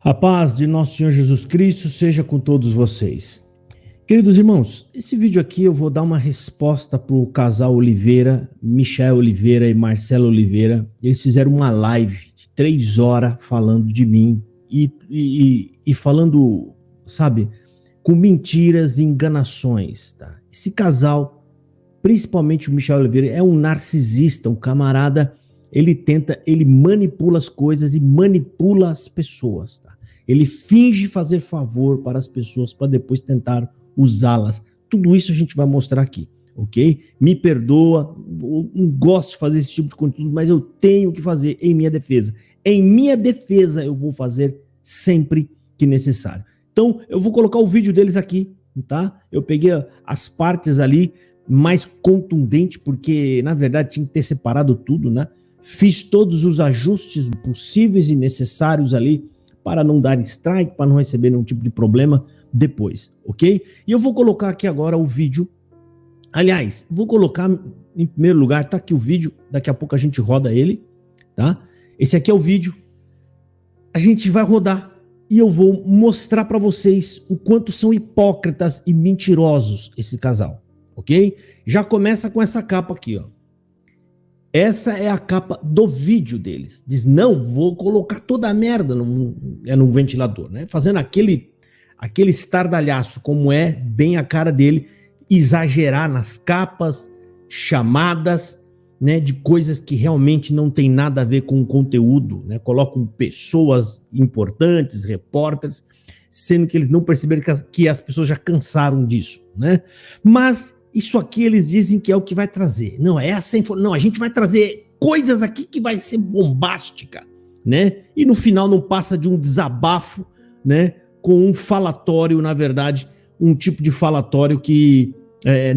A paz de nosso Senhor Jesus Cristo seja com todos vocês. Queridos irmãos, esse vídeo aqui eu vou dar uma resposta para o casal Oliveira, Michel Oliveira e Marcelo Oliveira. Eles fizeram uma live de 3 horas falando de mim e falando, sabe, com mentiras e enganações. Tá? Esse casal, principalmente o Michel Oliveira, é um narcisista, um camarada. Ele manipula as coisas e manipula as pessoas, tá? Ele finge fazer favor para as pessoas para depois tentar usá-las. Tudo isso a gente vai mostrar aqui, ok? Me perdoa, eu não gosto de fazer esse tipo de conteúdo, mas eu tenho que fazer em minha defesa. Em minha defesa eu vou fazer sempre que necessário. Então eu vou colocar o vídeo deles aqui, tá? Eu peguei as partes ali mais contundentes, porque na verdade tinha que ter separado tudo, né? Fiz todos os ajustes possíveis e necessários ali para não dar strike, para não receber nenhum tipo de problema depois, ok? E eu vou colocar aqui agora o vídeo. Aliás, vou colocar em primeiro lugar, tá aqui o vídeo, daqui a pouco a gente roda ele, tá? Esse aqui é o vídeo. A gente vai rodar e eu vou mostrar para vocês o quanto são hipócritas e mentirosos esse casal, ok? Já começa com essa capa aqui, ó. Essa é a capa do vídeo deles. Diz, não, vou colocar toda a merda no ventilador, né? Fazendo aquele estardalhaço, como é bem a cara dele, exagerar nas capas, chamadas, né? De coisas que realmente não tem nada a ver com o conteúdo, né? Colocam pessoas importantes, repórteres, sendo que eles não perceberam que as pessoas já cansaram disso, né? Mas isso aqui eles dizem que é o que vai trazer. Não, é essa informação. Não, a gente vai trazer coisas aqui que vai ser bombástica, né? E no final não passa de um desabafo, né? Com um falatório, na verdade, um tipo de falatório que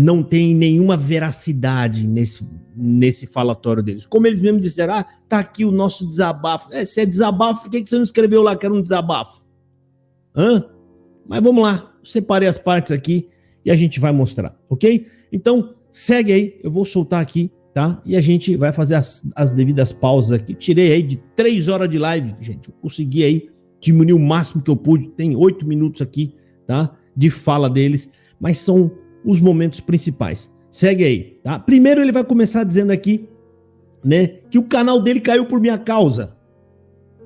não tem nenhuma veracidade nesse falatório deles. Como eles mesmos disseram, tá aqui o nosso desabafo. Se é desabafo, por que você não escreveu lá que era um desabafo? Mas vamos lá, eu separei as partes aqui e a gente vai mostrar, ok? Então, segue aí, eu vou soltar aqui, tá? E a gente vai fazer as devidas pausas aqui. Tirei aí de 3 horas de live, gente. Eu consegui aí diminuir o máximo que eu pude. Tem 8 minutos aqui, tá? De fala deles, mas são os momentos principais. Segue aí, tá? Primeiro ele vai começar dizendo aqui, né? Que o canal dele caiu por minha causa.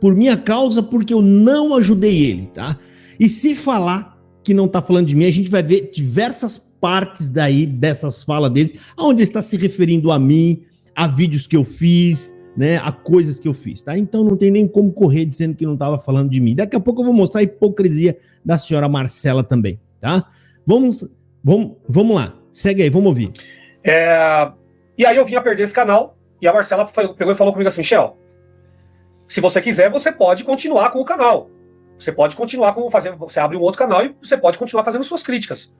Por minha causa, porque eu não ajudei ele, tá? E se falar que não tá falando de mim, a gente vai ver diversas partes daí dessas falas deles, onde ele está se referindo a mim, a vídeos que eu fiz, né, a coisas que eu fiz, tá? Então não tem nem como correr dizendo que não estava falando de mim. Daqui a pouco eu vou mostrar a hipocrisia da senhora Marcela também, tá? Vamos lá, segue aí, vamos ouvir. E aí eu vim a perder esse canal, e a Marcela pegou e falou comigo assim, Michel, se você quiser, você pode continuar com o canal. Você pode continuar fazendo, você abre um outro canal e você pode continuar fazendo suas críticas.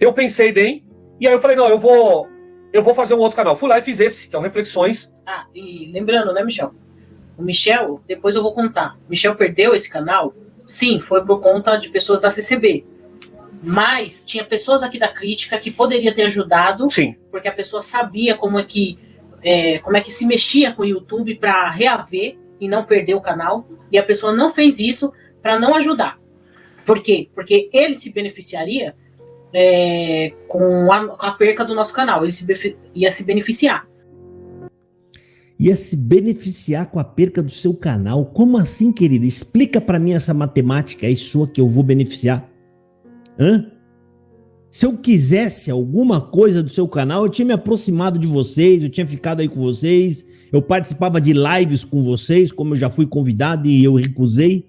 Eu pensei bem, e aí eu falei, não, eu vou fazer um outro canal. Fui lá e fiz esse, que é o Reflexões. E lembrando, né, Michel? O Michel, depois eu vou contar. O Michel perdeu esse canal? Sim, foi por conta de pessoas da CCB. Mas tinha pessoas aqui da crítica que poderia ter ajudado. Sim. Porque a pessoa sabia como é que se mexia com o YouTube para reaver e não perder o canal, e a pessoa não fez isso para não ajudar. Por quê? Porque ele se beneficiaria com a perca do nosso canal, ele ia se beneficiar. Ia se beneficiar com a perca do seu canal? Como assim, querida? Explica para mim essa matemática aí sua que eu vou beneficiar. Se eu quisesse alguma coisa do seu canal, eu tinha me aproximado de vocês, eu tinha ficado aí com vocês, eu participava de lives com vocês, como eu já fui convidado e eu recusei.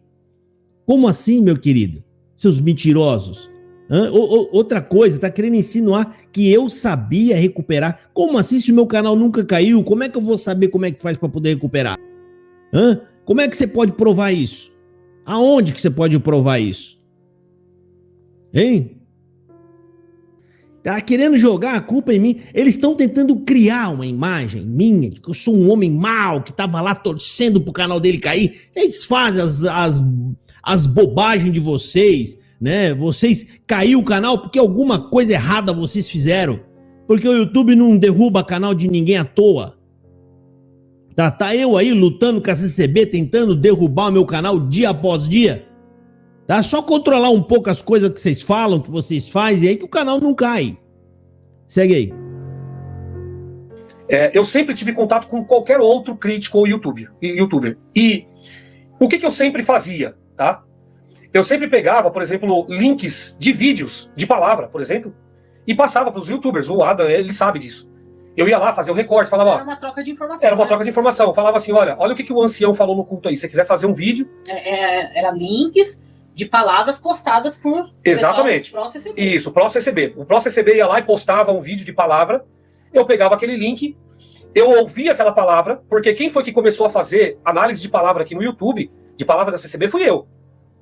Como assim, meu querido? Seus mentirosos. Outra coisa, tá querendo insinuar que eu sabia recuperar. Como assim, se o meu canal nunca caiu? Como é que eu vou saber como é que faz para poder recuperar? Como é que você pode provar isso? Aonde que você pode provar isso? Hein? Tá querendo jogar a culpa em mim. Eles estão tentando criar uma imagem minha, de que eu sou um homem mau, que tava lá torcendo pro canal dele cair. Vocês fazem as bobagens de vocês, né? Vocês caiu o canal porque alguma coisa errada vocês fizeram. Porque o YouTube não derruba canal de ninguém à toa. Tá eu aí lutando com a CCB, tentando derrubar o meu canal dia após dia. Tá? Só controlar um pouco as coisas que vocês falam, que vocês fazem, aí que o canal não cai. Segue aí. Eu sempre tive contato com qualquer outro crítico ou youtuber. E o que eu sempre fazia, tá? Eu sempre pegava, por exemplo, links de vídeos de palavra, por exemplo, e passava para os youtubers. O Adam, ele sabe disso. Eu ia lá fazer o recorte, falava... Era uma troca de informação. Era uma troca de informação. Eu falava assim, olha o que o ancião falou no culto aí. Se você quiser fazer um vídeo... Era links de palavras postadas por... Exatamente. ProCCB. Isso, ProCCB. O ProCCB ia lá e postava um vídeo de palavra. Eu pegava aquele link, eu ouvia aquela palavra, porque quem foi que começou a fazer análise de palavra aqui no YouTube, de palavra da CCB, fui eu.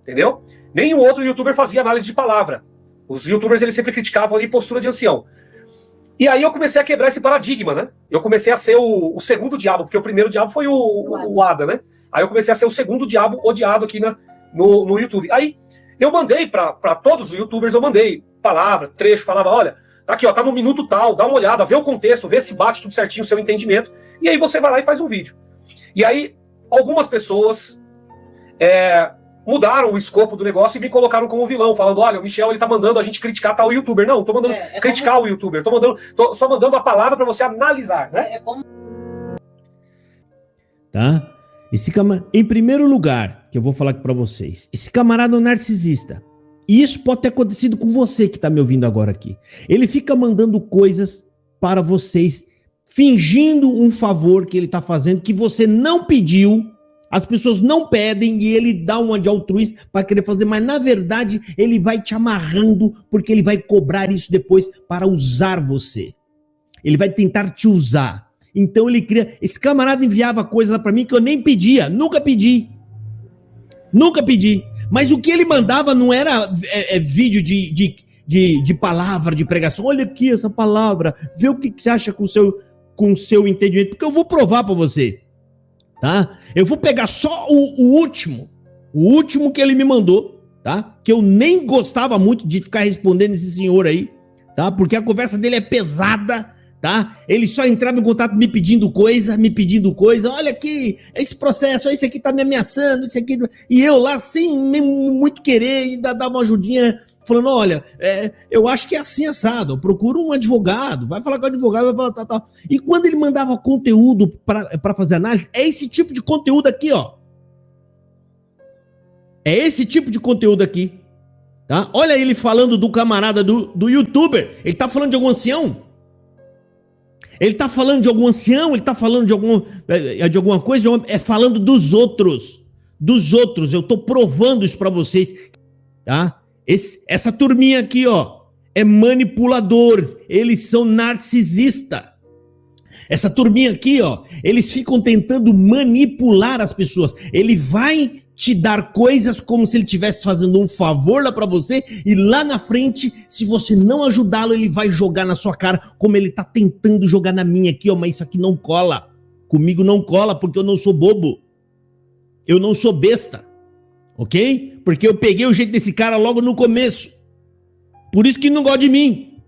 Entendeu? Nenhum outro youtuber fazia análise de palavra. Os youtubers, eles sempre criticavam ali postura de ancião. E aí eu comecei a quebrar esse paradigma, né? Eu comecei a ser o segundo diabo, porque o primeiro diabo foi o Ada, né? Aí eu comecei a ser o segundo diabo odiado aqui no YouTube. Aí eu mandei para todos os youtubers, eu mandei palavra, trecho, falava, olha, tá aqui, ó, tá no minuto tal, dá uma olhada, vê o contexto, vê se bate tudo certinho o seu entendimento, e aí você vai lá e faz um vídeo. E aí algumas pessoas mudaram o escopo do negócio e me colocaram como vilão, falando, olha, o Michel, ele tá mandando a gente criticar tal youtuber. Não, tô mandando criticar o youtuber, tô só mandando a palavra para você analisar, né? Tá? Em primeiro lugar, que eu vou falar aqui pra vocês, esse camarada é um narcisista. E isso pode ter acontecido com você que tá me ouvindo agora aqui. Ele fica mandando coisas para vocês, fingindo um favor que ele tá fazendo, que você não pediu. As pessoas não pedem e ele dá uma de altruísta para querer fazer, mas na verdade ele vai te amarrando porque ele vai cobrar isso depois para usar você. Ele vai tentar te usar. Então ele cria... Esse camarada enviava coisa lá para mim que eu nem pedia, nunca pedi. Nunca pedi. Mas o que ele mandava não era vídeo de palavra, de pregação. Olha aqui essa palavra, vê o que você acha com o seu entendimento, porque eu vou provar para você. Tá? Eu vou pegar só o último que ele me mandou, tá? Que eu nem gostava muito de ficar respondendo esse senhor aí, tá? Porque a conversa dele é pesada, tá? Ele só entrava em contato me pedindo coisa, olha aqui, esse processo, esse aqui tá me ameaçando, esse aqui... E eu lá, sem muito querer, ainda dava uma ajudinha, falando, olha, eu acho que é assim assado, eu procuro um advogado, vai falar com o advogado, vai falar tal. E quando ele mandava conteúdo para fazer análise, é esse tipo de conteúdo aqui, ó. É esse tipo de conteúdo aqui, tá? Olha ele falando do camarada do youtuber, ele tá falando de algum ancião? Ele tá falando de algum ancião? Ele tá falando de alguma coisa? Falando dos outros, eu tô provando isso para vocês, tá? Essa turminha aqui, ó, é manipulador, eles são narcisistas. Essa turminha aqui, ó, eles ficam tentando manipular as pessoas. Ele vai te dar coisas como se ele estivesse fazendo um favor lá pra você e lá na frente, se você não ajudá-lo, ele vai jogar na sua cara como ele tá tentando jogar na minha aqui, ó, mas isso aqui não cola. Comigo não cola porque eu não sou bobo. Eu não sou besta. Ok? Porque eu peguei o jeito desse cara logo no começo. Por isso que não gosta de mim.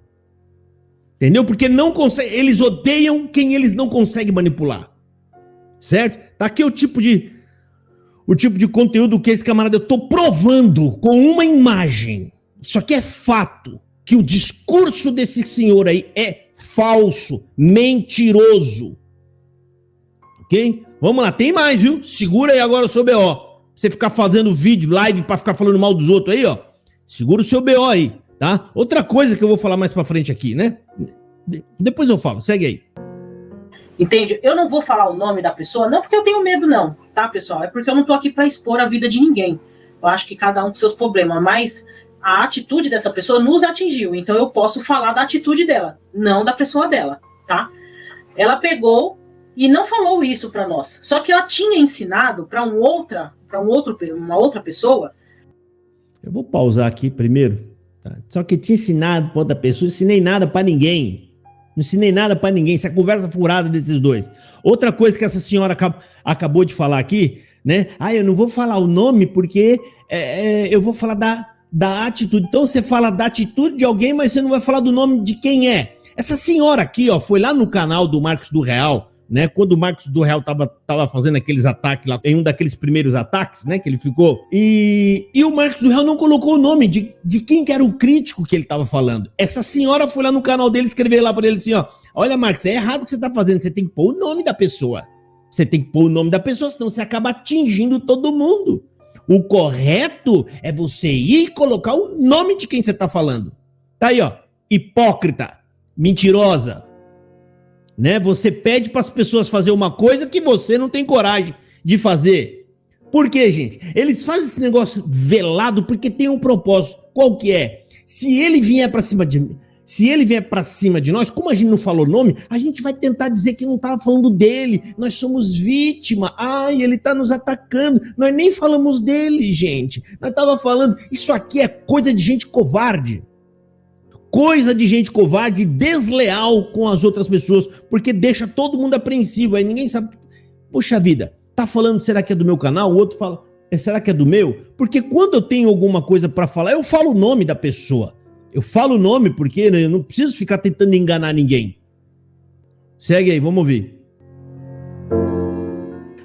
Entendeu? Porque não consegue, eles odeiam quem eles não conseguem manipular. Certo? Tá aqui o tipo de conteúdo que esse camarada, eu tô provando com uma imagem. Isso aqui é fato. Que o discurso desse senhor aí é falso, mentiroso. Ok? Vamos lá, tem mais, viu? Segura aí agora o seu BO. Você ficar fazendo vídeo, live pra ficar falando mal dos outros aí, ó. Segura o seu BO aí, tá? Outra coisa que eu vou falar mais pra frente aqui, né? Depois eu falo, segue aí. Entende? Eu não vou falar o nome da pessoa, não porque eu tenho medo não, tá, pessoal? É porque eu não tô aqui pra expor a vida de ninguém. Eu acho que cada um com seus problemas, mas a atitude dessa pessoa nos atingiu, então eu posso falar da atitude dela, não da pessoa dela, tá? Ela pegou e não falou isso pra nós, só que ela tinha ensinado pra uma outra pessoa. Eu vou pausar aqui primeiro, tá? Só que tinha ensinado pra outra pessoa, não ensinei nada pra ninguém. Não ensinei nada pra ninguém, essa conversa furada desses dois. Outra coisa que essa senhora acabou de falar aqui, né? Eu não vou falar o nome porque eu vou falar da atitude. Então você fala da atitude de alguém, mas você não vai falar do nome de quem é. Essa senhora aqui, ó, foi lá no canal do Marcos do Real, né? Quando o Marcos do Real tava fazendo aqueles ataques lá, em um daqueles primeiros ataques, né? Que ele ficou. E o Marcos do Real não colocou o nome de quem que era o crítico que ele tava falando. Essa senhora foi lá no canal dele escrever lá pra ele assim, ó. Olha, Marcos, é errado o que você tá fazendo. Você tem que pôr o nome da pessoa. Você tem que pôr o nome da pessoa, senão você acaba atingindo todo mundo. O correto é você ir colocar o nome de quem você tá falando. Tá aí, ó. Hipócrita. Mentirosa. Né? Você pede para as pessoas fazer uma coisa que você não tem coragem de fazer. Por quê, gente? Eles fazem esse negócio velado porque tem um propósito. Qual que é? Se ele vier para cima de nós, como a gente não falou nome, a gente vai tentar dizer que não estava falando dele. Nós somos vítima. Ai, ele está nos atacando. Nós nem falamos dele, gente. Nós estava falando, isso aqui é coisa de gente covarde. Coisa de gente covarde, desleal com as outras pessoas, porque deixa todo mundo apreensivo, aí ninguém sabe. Poxa vida, tá falando, será que é do meu canal? O outro fala, será que é do meu? Porque quando eu tenho alguma coisa para falar, eu falo o nome da pessoa. Eu falo o nome porque eu não preciso ficar tentando enganar ninguém. Segue aí, vamos ouvir.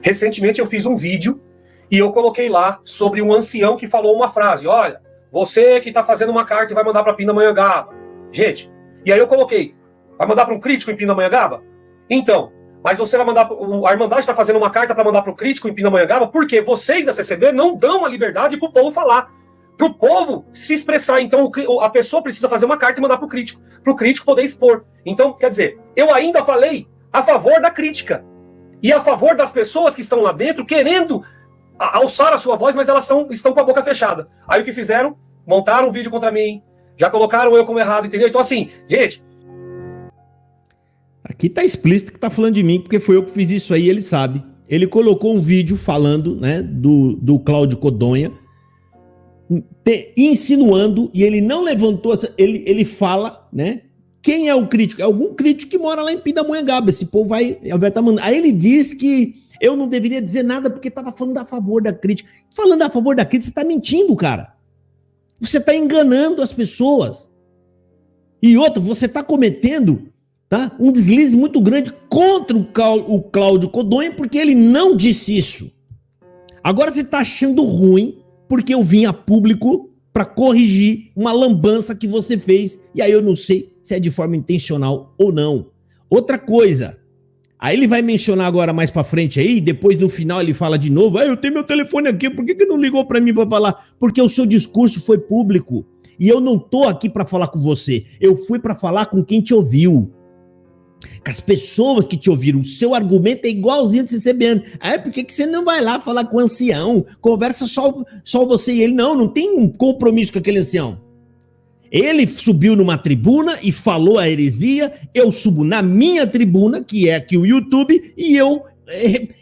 Recentemente eu fiz um vídeo e eu coloquei lá sobre um ancião que falou uma frase, olha, você que tá fazendo uma carta e vai mandar pra Pindamonhangaba. Gente, e aí eu coloquei, vai mandar para um crítico em Pindamonhangaba? Então, mas você vai mandar, a Irmandade está fazendo uma carta para mandar para o crítico em Pindamonhangaba porque vocês da CCB não dão a liberdade para o povo falar, para o povo se expressar. Então a pessoa precisa fazer uma carta e mandar para o crítico poder expor. Então, quer dizer, eu ainda falei a favor da crítica e a favor das pessoas que estão lá dentro querendo alçar a sua voz, mas elas estão com a boca fechada. Aí o que fizeram? Montaram um vídeo contra mim, já colocaram eu como errado, entendeu? Então assim, gente... Aqui tá explícito que tá falando de mim, porque foi eu que fiz isso aí, ele sabe. Ele colocou um vídeo falando, né, do Cláudio Codonha, insinuando, e ele não levantou, ele fala, né, quem é o crítico? É algum crítico que mora lá em Pindamonhangaba, esse povo vai tá mandando. Aí ele diz que eu não deveria dizer nada porque tava falando a favor da crítica. Falando a favor da crítica, você tá mentindo, cara. Você está enganando as pessoas. E outra, você está cometendo, tá, um deslize muito grande contra o Cláudio Codonha, porque ele não disse isso. Agora você está achando ruim porque eu vim a público para corrigir uma lambança que você fez, e aí eu não sei se é de forma intencional ou não. Outra coisa, aí ele vai mencionar agora mais para frente aí, depois no final ele fala de novo, eu tenho meu telefone aqui, por que não ligou para mim para falar? Porque o seu discurso foi público, e eu não tô aqui para falar com você, eu fui para falar com quem te ouviu. Com as pessoas que te ouviram, o seu argumento é igualzinho de CCBN. Por que você não vai lá falar com o ancião? Conversa só você e ele. Não tem um compromisso com aquele ancião. Ele subiu numa tribuna e falou a heresia, eu subo na minha tribuna, que é aqui o YouTube, e eu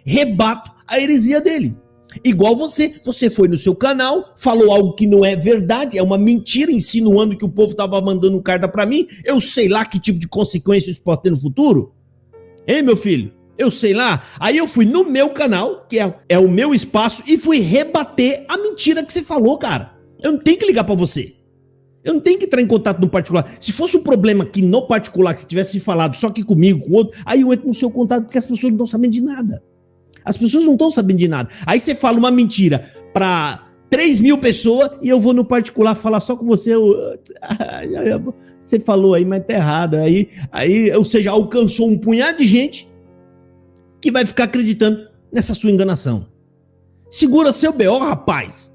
rebato a heresia dele. Igual você foi no seu canal, falou algo que não é verdade, é uma mentira, insinuando que o povo estava mandando carta para mim, eu sei lá que tipo de consequência isso pode ter no futuro. Hein, meu filho? Eu sei lá. Aí eu fui no meu canal, que é o meu espaço, e fui rebater a mentira que você falou, cara. Eu não tenho que ligar para você. Eu não tenho que entrar em contato no particular. Se fosse um problema aqui no particular, que você tivesse falado só que comigo, com outro, aí eu entro no seu contato, porque as pessoas não estão sabendo de nada. As pessoas não estão sabendo de nada. Aí você fala uma mentira para 3.000 pessoas e eu vou no particular falar só com você. Você falou aí, mas tá errado. Aí, ou seja, alcançou um punhado de gente que vai ficar acreditando nessa sua enganação. Segura seu BO, rapaz.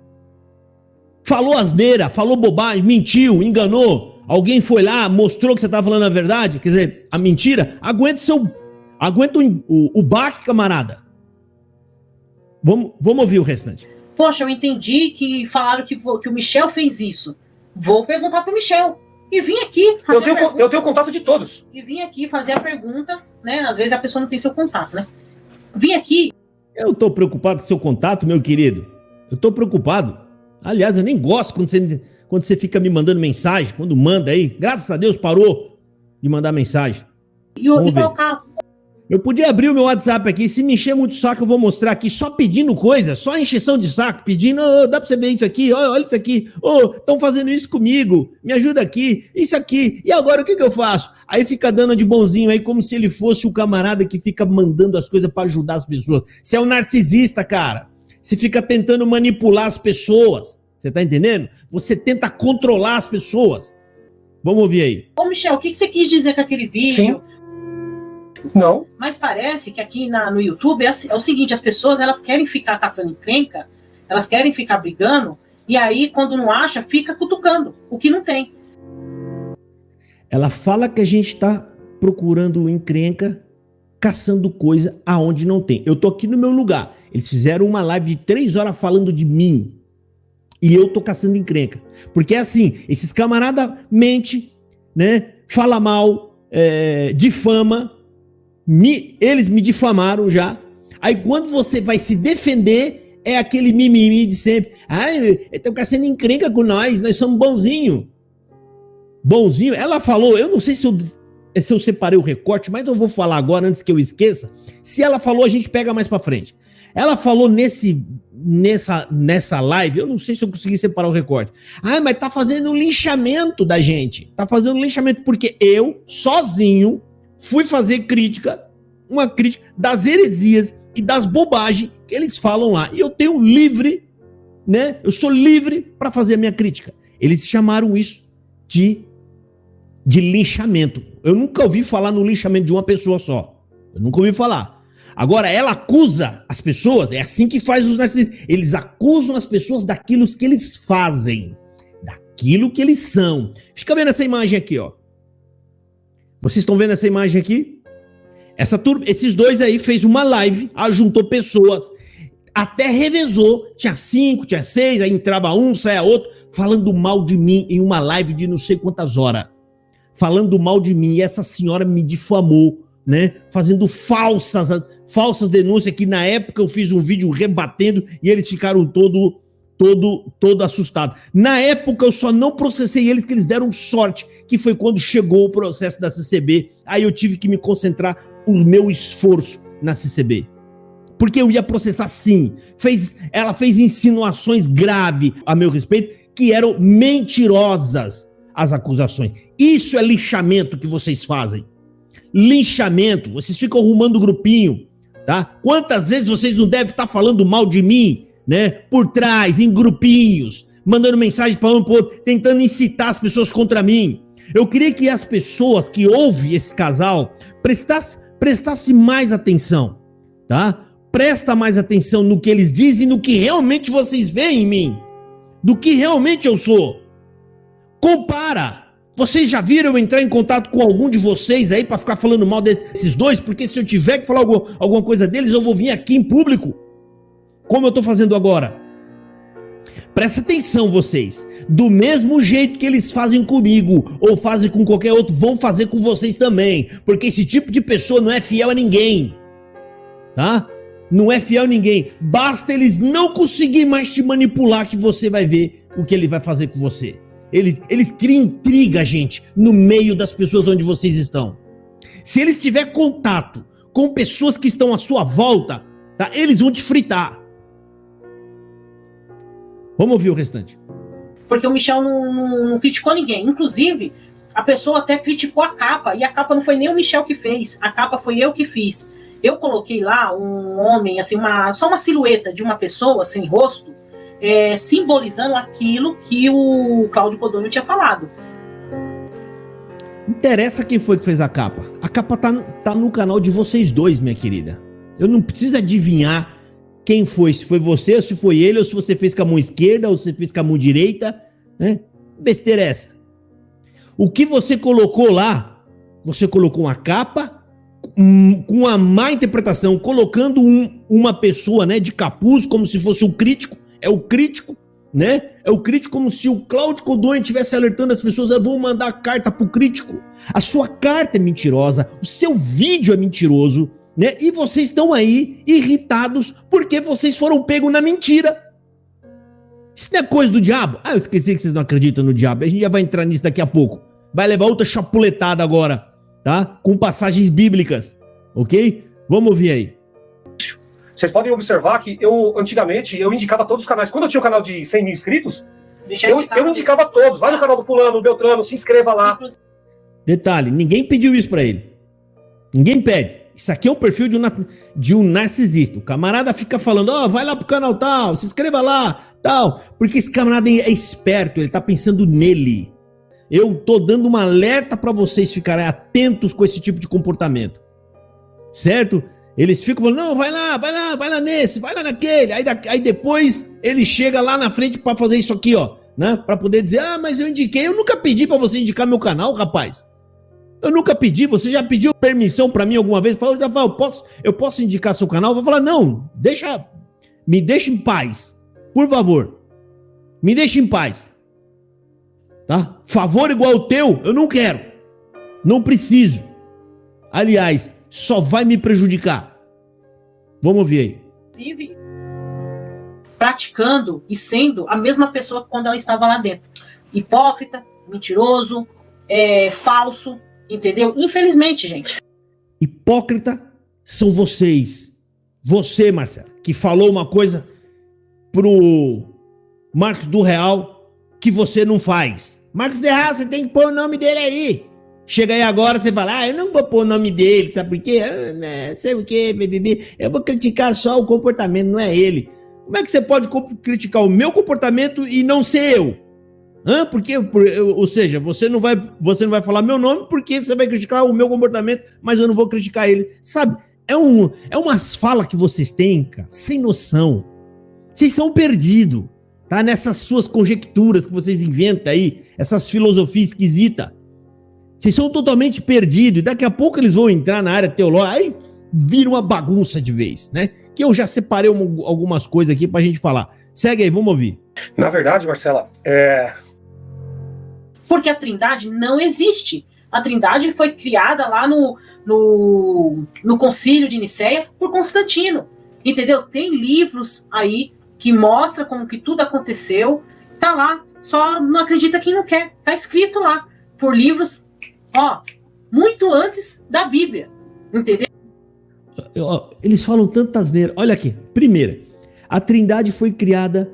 Falou asneira, falou bobagem, mentiu, enganou. Alguém foi lá, mostrou que você estava falando a verdade, quer dizer, a mentira. Aguenta o baque, camarada. Vamos ouvir o restante. Poxa, eu entendi que falaram que o Michel fez isso. Vou perguntar pro Michel. E vim aqui fazer a pergunta. Eu tenho contato de todos. E vim aqui fazer a pergunta, né? Às vezes a pessoa não tem seu contato, né? Vim aqui. Eu tô preocupado com seu contato, meu querido. Eu tô preocupado. Aliás, eu nem gosto quando você fica me mandando mensagem. Quando manda aí. Graças a Deus parou de mandar mensagem. E qual carro? Eu podia abrir o meu WhatsApp aqui, se me encher muito o saco eu vou mostrar aqui, só pedindo coisa, só encheção de saco, pedindo, dá pra você ver isso aqui, olha isso aqui, estão fazendo isso comigo, me ajuda aqui, isso aqui, e agora o que eu faço? Aí fica dando de bonzinho aí, como se ele fosse o camarada que fica mandando as coisas pra ajudar as pessoas. Você é um narcisista, cara, você fica tentando manipular as pessoas, você tá entendendo? Você tenta controlar as pessoas. Vamos ouvir aí. Ô, Michel, o que você quis dizer com aquele vídeo? Sim. Não. Mas parece que aqui no YouTube é o seguinte, as pessoas elas querem ficar caçando encrenca, elas querem ficar brigando, e aí quando não acha, fica cutucando, o que não tem. Ela fala que a gente tá procurando encrenca, caçando coisa aonde não tem. Eu tô aqui no meu lugar. Eles fizeram uma live de 3 horas falando de mim. E eu tô caçando encrenca. Porque é assim, esses camarada mente, né? Fala mal, difama. Eles me difamaram já. Aí quando você vai se defender, é aquele mimimi de sempre. Ai, estão caçando encrenca com nós somos bonzinho. Bonzinho. Ela falou, eu não sei se eu separei o recorte, mas eu vou falar agora antes que eu esqueça. Se ela falou, a gente pega mais pra frente. Ela falou nessa live, eu não sei se eu consegui separar o recorte. Ah, mas tá fazendo um linchamento da gente. Tá fazendo um linchamento porque eu, sozinho, fui fazer uma crítica das heresias e das bobagens que eles falam lá. E eu tenho livre, né? Eu sou livre para fazer a minha crítica. Eles chamaram isso de linchamento. Eu nunca ouvi falar no linchamento de uma pessoa só. Eu nunca ouvi falar. Agora, ela acusa as pessoas, é assim que faz os narcisistas. Eles acusam as pessoas daquilo que eles fazem, daquilo que eles são. Fica vendo essa imagem aqui, ó. Vocês estão vendo essa imagem aqui? Esses dois aí fez uma live, juntou pessoas, até revezou, tinha 5, tinha 6, aí entrava um, saia outro, falando mal de mim em uma live de não sei quantas horas. Falando mal de mim, e essa senhora me difamou, né? Fazendo falsas denúncias, que na época eu fiz um vídeo rebatendo e eles ficaram todo assustado. Na época eu só não processei eles, que eles deram sorte, que foi quando chegou o processo da CCB. Aí eu tive que me concentrar o meu esforço na CCB. Porque eu ia processar sim. Ela fez insinuações graves a meu respeito, que eram mentirosas as acusações. Isso é linchamento que vocês fazem. Linchamento. Vocês ficam arrumando grupinho, tá? Quantas vezes vocês não devem estar falando mal de mim, né? Por trás, em grupinhos, mandando mensagem para um pro outro, tentando incitar as pessoas contra mim. Eu queria que as pessoas que ouvem esse casal prestasse mais atenção, tá? Presta mais atenção no que eles dizem, no que realmente vocês veem em mim, do que realmente eu sou. Compara. Vocês já viram eu entrar em contato com algum de vocês aí para ficar falando mal desses dois? Porque se eu tiver que falar alguma coisa deles, eu vou vir aqui em público, como eu tô fazendo agora. Presta atenção, vocês. Do mesmo jeito que eles fazem comigo ou fazem com qualquer outro, vão fazer com vocês também. Porque esse tipo de pessoa não é fiel a ninguém, tá? Não é fiel a ninguém. Basta eles não conseguirem mais te manipular, que você vai ver o que ele vai fazer com você. Eles criam intriga, gente, no meio das pessoas onde vocês estão. Se eles tiverem contato com pessoas que estão à sua volta, tá? Eles vão te fritar. Vamos ouvir o restante. Porque o Michel não criticou ninguém. Inclusive, a pessoa até criticou a capa. E a capa não foi nem o Michel que fez. A capa foi eu que fiz. Eu coloquei lá um homem, assim, só uma silhueta de uma pessoa sem rosto, simbolizando aquilo que o Cláudio Codogno tinha falado. Não interessa quem foi que fez a capa. A capa tá no canal de vocês dois, minha querida. Eu não preciso adivinhar quem foi. Se foi você, ou se foi ele, ou se você fez com a mão esquerda, ou se você fez com a mão direita, né? Besteira é essa. O que você colocou lá, você colocou uma capa com uma má interpretação, colocando uma pessoa, né, de capuz, como se fosse um crítico. É o crítico, né? É o crítico, como se o Cláudio Codogno estivesse alertando as pessoas: eu vou mandar carta pro crítico. A sua carta é mentirosa, o seu vídeo é mentiroso, né? E vocês estão aí irritados porque vocês foram pegos na mentira. Isso não é coisa do diabo? Ah, eu esqueci que vocês não acreditam no diabo. A gente já vai entrar nisso daqui a pouco. Vai levar outra chapuletada agora, tá? Com passagens bíblicas, ok? Vamos ouvir aí. Vocês podem observar que antigamente, eu indicava todos os canais. Quando eu tinha um canal de 100 mil inscritos, eu indicava todos. Vai no canal do fulano, do Beltrano, se inscreva lá. Detalhe, ninguém pediu isso pra ele. Ninguém pede. Isso aqui é o perfil de um narcisista. O camarada fica falando, vai lá pro canal tal, se inscreva lá, tal. Porque esse camarada é esperto, ele tá pensando nele. Eu tô dando um alerta pra vocês ficarem atentos com esse tipo de comportamento. Certo? Eles ficam falando, não, vai lá nesse, vai lá naquele. Aí depois ele chega lá na frente pra fazer isso aqui, ó. Né? Pra poder dizer, mas eu indiquei. Eu nunca pedi pra você indicar meu canal, rapaz. Eu nunca pedi. Você já pediu permissão pra mim alguma vez? Falou, eu posso indicar seu canal? Eu vou falar, não, me deixa em paz. Por favor. Me deixa em paz. Tá? Favor igual o teu, eu não quero. Não preciso. Aliás, só vai me prejudicar. Vamos ouvir aí. Inclusive, praticando e sendo a mesma pessoa quando ela estava lá dentro. Hipócrita, mentiroso, falso, entendeu? Infelizmente, gente. Hipócrita são vocês. Você, Marcelo, que falou uma coisa pro Marcos do Real que você não faz. Marcos do Real, você tem que pôr o nome dele aí. Chega aí agora, você fala, eu não vou pôr o nome dele, sabe por quê? Sei o quê, bebê. Eu vou criticar só o comportamento, não é ele. Como é que você pode criticar o meu comportamento e não ser eu? Porque, ou seja, você não vai falar meu nome porque você vai criticar o meu comportamento, mas eu não vou criticar ele. Sabe, é umas falas que vocês têm, cara, sem noção. Vocês são perdidos, tá? Nessas suas conjecturas que vocês inventam aí, essas filosofias esquisitas. Vocês são totalmente perdidos. E daqui a pouco eles vão entrar na área teológica. Aí vira uma bagunça de vez, né? Que eu já separei algumas coisas aqui pra gente falar. Segue aí, vamos ouvir. Na verdade, Marcela, Porque a Trindade não existe. A Trindade foi criada lá no Concílio de Nicéia por Constantino. Entendeu? Tem livros aí que mostram como que tudo aconteceu. Tá lá. Só não acredita quem não quer. Tá escrito lá. Por livros, muito antes da Bíblia. Entendeu? Eles falam tantas asneiras. Olha aqui. Primeira, a Trindade foi criada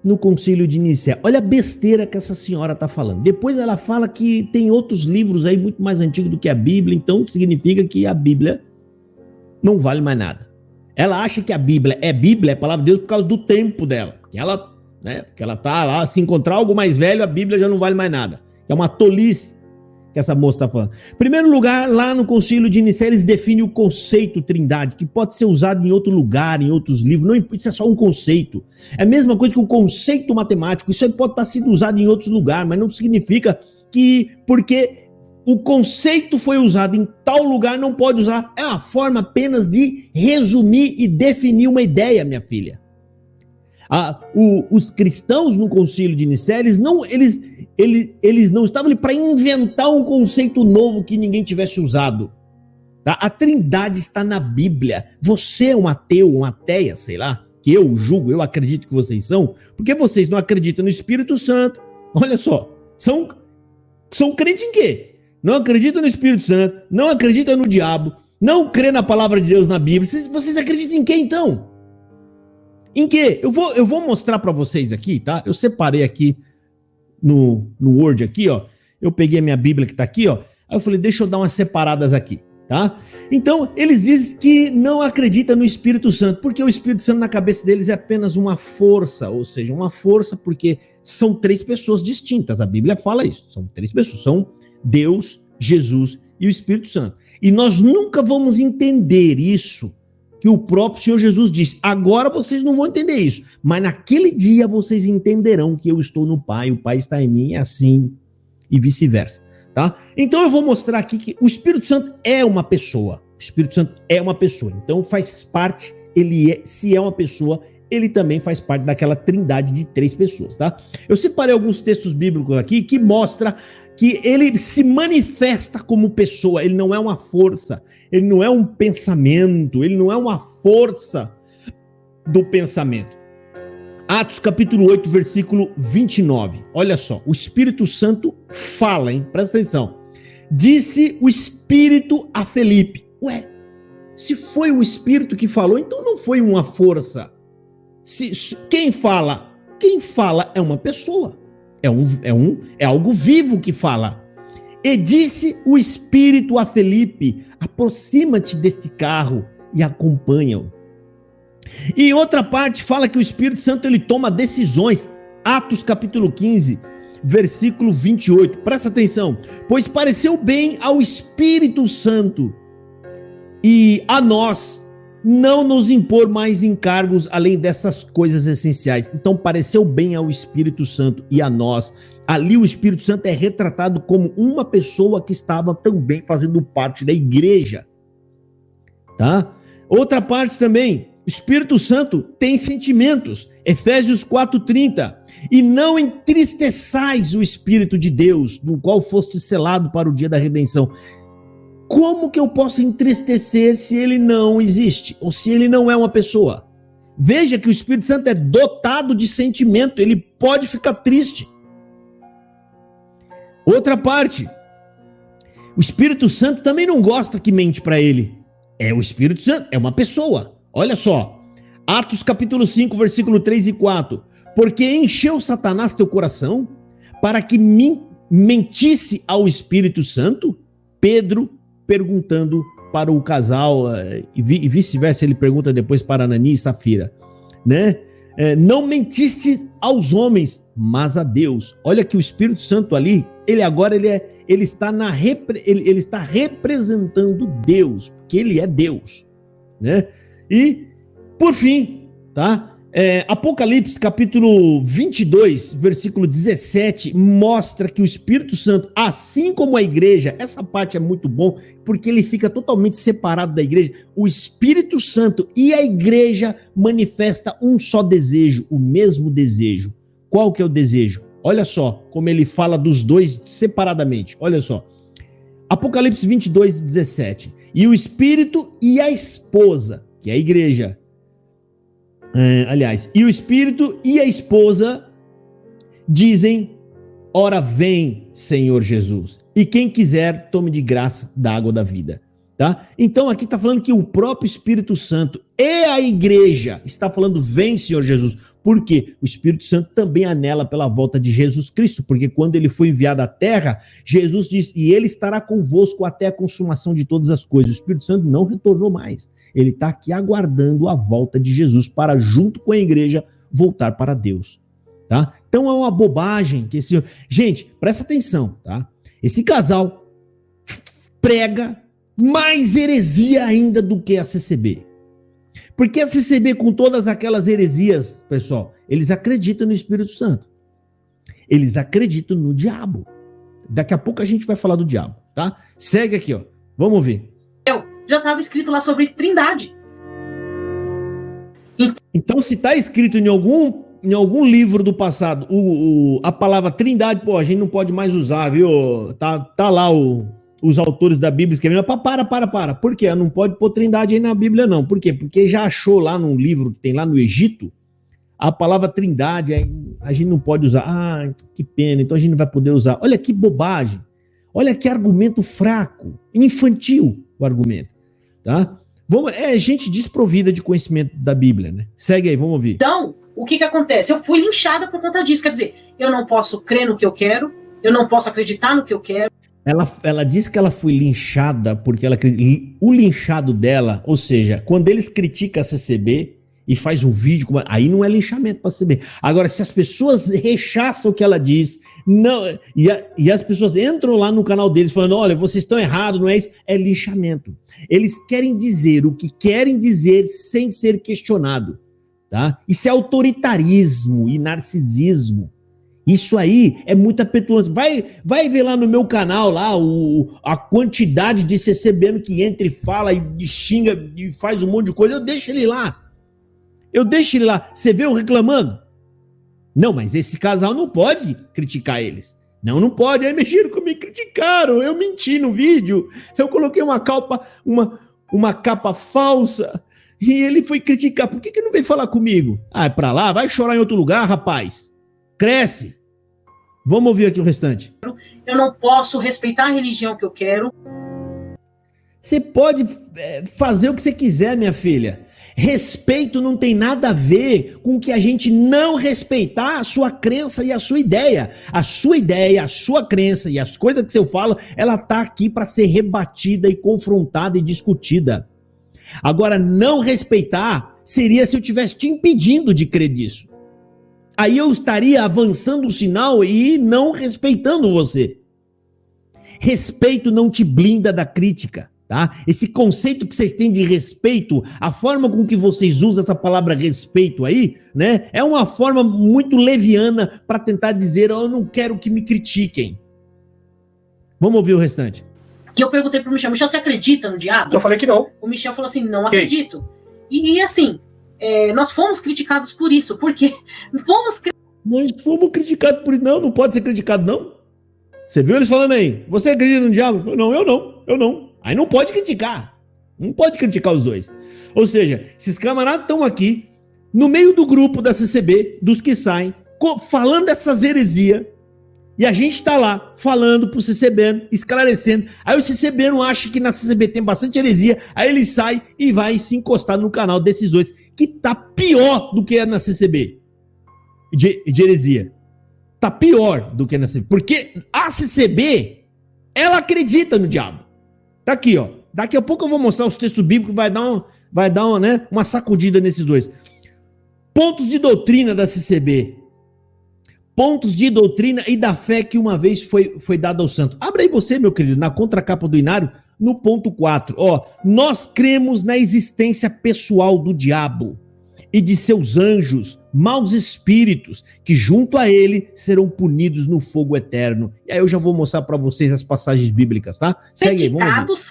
no Concílio de Nicéia. Olha a besteira que essa senhora tá falando. Depois ela fala que tem outros livros aí muito mais antigos do que a Bíblia, então significa que a Bíblia não vale mais nada. Ela acha que a Bíblia é a palavra de Deus por causa do tempo dela. Porque ela tá lá, se encontrar algo mais velho, a Bíblia já não vale mais nada. É uma tolice que essa moça está falando. Em primeiro lugar, lá no Concílio de Nicéia, eles definem o conceito Trindade, que pode ser usado em outro lugar, em outros livros. Não, isso é só um conceito. É a mesma coisa que o conceito matemático. Isso aí pode estar sendo usado em outros lugares, mas não significa que porque o conceito foi usado em tal lugar, não pode usar. É uma forma apenas de resumir e definir uma ideia, minha filha. Os cristãos no Concílio de Nicéia, eles não estavam ali para inventar um conceito novo que ninguém tivesse usado. Tá? A Trindade está na Bíblia. Você é um ateu, uma ateia, sei lá, que eu julgo, eu acredito que vocês são, porque vocês não acreditam no Espírito Santo. Olha só, são crentes em quê? Não acreditam no Espírito Santo, não acreditam no diabo, não crê na palavra de Deus na Bíblia. Vocês acreditam em quê então? Em quê? Eu vou mostrar para vocês aqui, tá? Eu separei aqui no Word aqui, ó. Eu peguei a minha Bíblia que tá aqui, ó. Aí eu falei, deixa eu dar umas separadas aqui, tá? Então, eles dizem que não acreditam no Espírito Santo, porque o Espírito Santo na cabeça deles é apenas uma força, ou seja, uma força porque são três pessoas distintas. A Bíblia fala isso. São três pessoas, são Deus, Jesus e o Espírito Santo. E nós nunca vamos entender isso que o próprio Senhor Jesus disse. Agora vocês não vão entender isso, mas naquele dia vocês entenderão que eu estou no Pai, o Pai está em mim, é assim e vice-versa, tá? Então eu vou mostrar aqui que o Espírito Santo é uma pessoa. O Espírito Santo é uma pessoa, então faz parte, se é uma pessoa, ele também faz parte daquela trindade de três pessoas, tá? Eu separei alguns textos bíblicos aqui que mostra que ele se manifesta como pessoa, ele não é uma força, ele não é um pensamento, ele não é uma força do pensamento. Atos capítulo 8, versículo 29. Olha só, o Espírito Santo fala, hein? Presta atenção. Disse o Espírito a Felipe. Ué, Se foi o Espírito que falou, então não foi uma força. Quem fala é uma pessoa. É algo vivo que fala. E disse o Espírito a Felipe: aproxima-te deste carro e acompanha-o. E em outra parte fala que o Espírito Santo ele toma decisões. Atos capítulo 15, versículo 28. Presta atenção. Pois pareceu bem ao Espírito Santo e a nós não nos impor mais encargos além dessas coisas essenciais. Então pareceu bem ao Espírito Santo e a nós. Ali o Espírito Santo é retratado como uma pessoa que estava também fazendo parte da igreja. Tá? Outra parte também, o Espírito Santo tem sentimentos. Efésios 4:30. E não entristeçais o Espírito de Deus, no qual foste selado para o dia da redenção. Como que eu posso entristecer se ele não existe? Ou se ele não é uma pessoa? Veja que o Espírito Santo é dotado de sentimento, ele pode ficar triste. Outra parte, o Espírito Santo também não gosta que mente para ele. É o Espírito Santo, é uma pessoa. Olha só, Atos capítulo 5, versículo 3 e 4. Porque encheu Satanás teu coração para que mentisse ao Espírito Santo? Pedro perguntando para o casal, e vice-versa, ele pergunta depois para Anani e Safira, né? Não mentiste aos homens, mas a Deus. Olha que o Espírito Santo ali, ele está representando Deus, porque ele é Deus, né? E, por fim, tá? Apocalipse capítulo 22, versículo 17, mostra que o Espírito Santo, assim como a igreja, essa parte é muito bom, porque ele fica totalmente separado da igreja. O Espírito Santo e a igreja manifestam um só desejo, o mesmo desejo. Qual que é o desejo? Olha só como ele fala dos dois separadamente, olha só. Apocalipse 22, 17. E o Espírito e a esposa, que é a igreja, e o Espírito e a esposa dizem: ora vem, Senhor Jesus, e quem quiser tome de graça da água da vida, tá? Então aqui está falando que o próprio Espírito Santo e a igreja está falando: vem, Senhor Jesus. Por quê? O Espírito Santo também anela pela volta de Jesus Cristo, porque quando ele foi enviado à terra, Jesus disse: e ele estará convosco até a consumação de todas as coisas. O Espírito Santo não retornou mais. Ele está aqui aguardando a volta de Jesus para, junto com a igreja, voltar para Deus, tá? Então é uma bobagem que esse... Gente, presta atenção, tá? Esse casal prega mais heresia ainda do que a CCB. Porque a CCB, com todas aquelas heresias, pessoal, eles acreditam no Espírito Santo. Eles acreditam no diabo. Daqui a pouco a gente vai falar do diabo, tá? Segue aqui, ó. Vamos ver. Já estava escrito lá sobre Trindade. Então, se está escrito em algum livro do passado a palavra Trindade, pô, a gente não pode mais usar, viu? Tá lá os autores da Bíblia escrevendo. Para. Por quê? Não pode pôr Trindade aí na Bíblia, não. Por quê? Porque já achou lá num livro que tem lá no Egito a palavra Trindade, a gente não pode usar. Ah, que pena, então a gente não vai poder usar. Olha que bobagem. Olha que argumento fraco, infantil o argumento. Tá? É gente desprovida de conhecimento da Bíblia, né? Segue aí, vamos ouvir. Então, o que acontece? Eu fui linchada por conta disso. Quer dizer, eu não posso crer no que eu quero, eu não posso acreditar no que eu quero. Ela disse que ela foi linchada porque o linchado dela, ou seja, quando eles criticam a CCB e faz um vídeo, aí não é linchamento para a CCB. Agora, se as pessoas rechaçam o que ela diz, não, e as pessoas entram lá no canal deles falando: olha, vocês estão errados, não é isso, é linchamento. Eles querem dizer o que querem dizer sem ser questionado, tá? Isso é autoritarismo e narcisismo. Isso aí é muita petulância. Vai ver lá no meu canal lá a quantidade de CCBano que entra e fala e xinga e faz um monte de coisa. Eu deixo ele lá. Você vê eu reclamando? Não, mas esse casal não pode criticar eles. Não pode. Aí mexeram comigo, criticaram. Eu menti no vídeo. Eu coloquei uma capa falsa. E ele foi criticar. Por que não veio falar comigo? Ah, é pra lá? Vai chorar em outro lugar, rapaz. Cresce. Vamos ouvir aqui o restante. Eu não posso respeitar a religião que eu quero. Você pode fazer o que você quiser, minha filha. Respeito não tem nada a ver com que a gente não respeitar a sua crença e a sua ideia. A sua ideia, a sua crença e as coisas que eu falo, ela tá aqui para ser rebatida e confrontada e discutida. Agora, não respeitar seria se eu estivesse te impedindo de crer nisso. Aí eu estaria avançando o sinal e não respeitando você. Respeito não te blinda da crítica, tá? Esse conceito que vocês têm de respeito, a forma com que vocês usam essa palavra respeito aí, né? É uma forma muito leviana para tentar dizer, eu não quero que me critiquem. Vamos ouvir o restante. Que eu perguntei pro Michel, você acredita no diabo? Eu falei que não. O Michel falou assim, não acredito. E assim, nós fomos criticados por isso, porque Nós fomos criticados por isso. Não pode ser criticado, não. Você viu eles falando aí? Você acredita no diabo? Falei, não, eu não. Aí não pode criticar. Não pode criticar os dois. Ou seja, esses camaradas estão aqui, no meio do grupo da CCB, dos que saem, falando dessas heresias, e a gente tá lá, falando pro CCB, esclarecendo. Aí o CCB não acha que na CCB tem bastante heresia, aí ele sai e vai se encostar no canal desses dois, que tá pior do que é na CCB, de heresia. Tá pior do que na CCB, porque a CCB, ela acredita no diabo. Tá aqui, ó. Daqui a pouco eu vou mostrar os textos bíblicos, vai dar uma sacudida nesses dois. Pontos de doutrina da CCB. Pontos de doutrina e da fé que uma vez foi dado ao santo. Abra aí você, meu querido, na contracapa do Inário, no ponto 4. Ó, nós cremos na existência pessoal do diabo e de seus anjos, maus espíritos, que junto a ele serão punidos no fogo eterno. E aí eu já vou mostrar para vocês as passagens bíblicas, tá? Segue aí,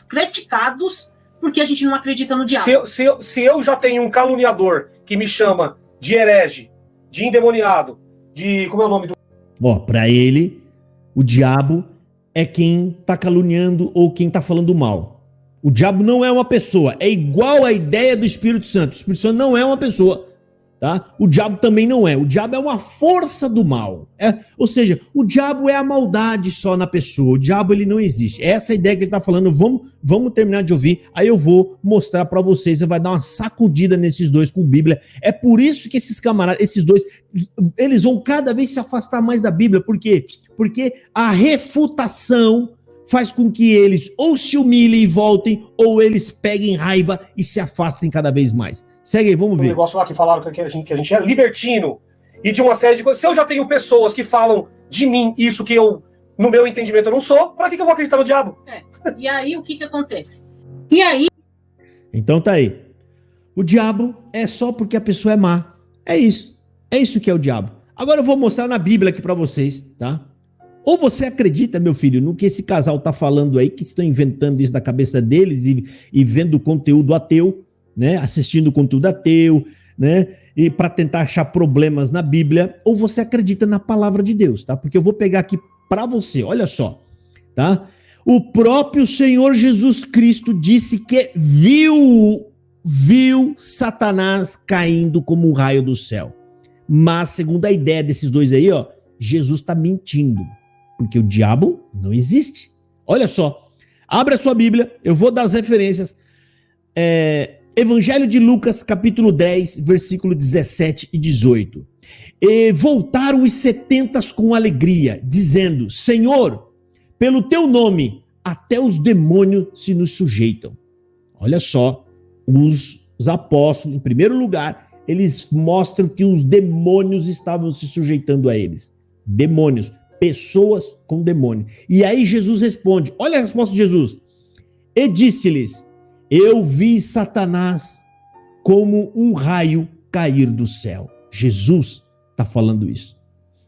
criticados, porque a gente não acredita no diabo. Se eu já tenho um caluniador que me chama de herege, de endemoniado, de... Como é o nome do... Ó, pra ele, o diabo é quem tá caluniando ou quem tá falando mal. O diabo não é uma pessoa, é igual à ideia do Espírito Santo. O Espírito Santo não é uma pessoa, tá? O diabo também não é. O diabo é uma força do mal. Ou seja, o diabo é a maldade só na pessoa. O diabo, ele não existe. Essa é a ideia que ele tá falando. Vamos terminar de ouvir. Aí eu vou mostrar para vocês. Você vai dar uma sacudida nesses dois com Bíblia. É por isso que esses camaradas, esses dois, eles vão cada vez se afastar mais da Bíblia. Por quê? Porque a refutação faz com que eles ou se humilhem e voltem, ou eles peguem raiva e se afastem cada vez mais. Segue aí, vamos ver. Um negócio lá que falaram que a gente é libertino e de uma série de coisas. Se eu já tenho pessoas que falam de mim isso que eu, no meu entendimento, eu não sou, pra que eu vou acreditar no diabo? E aí, o que acontece? E aí... Então tá aí. O diabo é só porque a pessoa é má. É isso. É isso que é o diabo. Agora eu vou mostrar na Bíblia aqui pra vocês, tá? Ou você acredita, meu filho, no que esse casal tá falando aí, que estão inventando isso da cabeça deles e vendo conteúdo ateu, né? Assistindo conteúdo ateu, né? E para tentar achar problemas na Bíblia, ou você acredita na palavra de Deus, tá? Porque eu vou pegar aqui para você, olha só, tá? O próprio Senhor Jesus Cristo disse que viu Satanás caindo como um raio do céu. Mas, segundo a ideia desses dois aí, ó, Jesus está mentindo, porque o diabo não existe. Olha só, abre a sua Bíblia, eu vou dar as referências. Evangelho de Lucas, capítulo 10, versículo 17 e 18. E voltaram os 70 com alegria, dizendo: Senhor, pelo teu nome, até os demônios se nos sujeitam. Olha só, os apóstolos, em primeiro lugar, eles mostram que os demônios estavam se sujeitando a eles. Demônios, pessoas com demônio. E aí Jesus responde, olha a resposta de Jesus. E disse-lhes: eu vi Satanás como um raio cair do céu. Jesus está falando isso.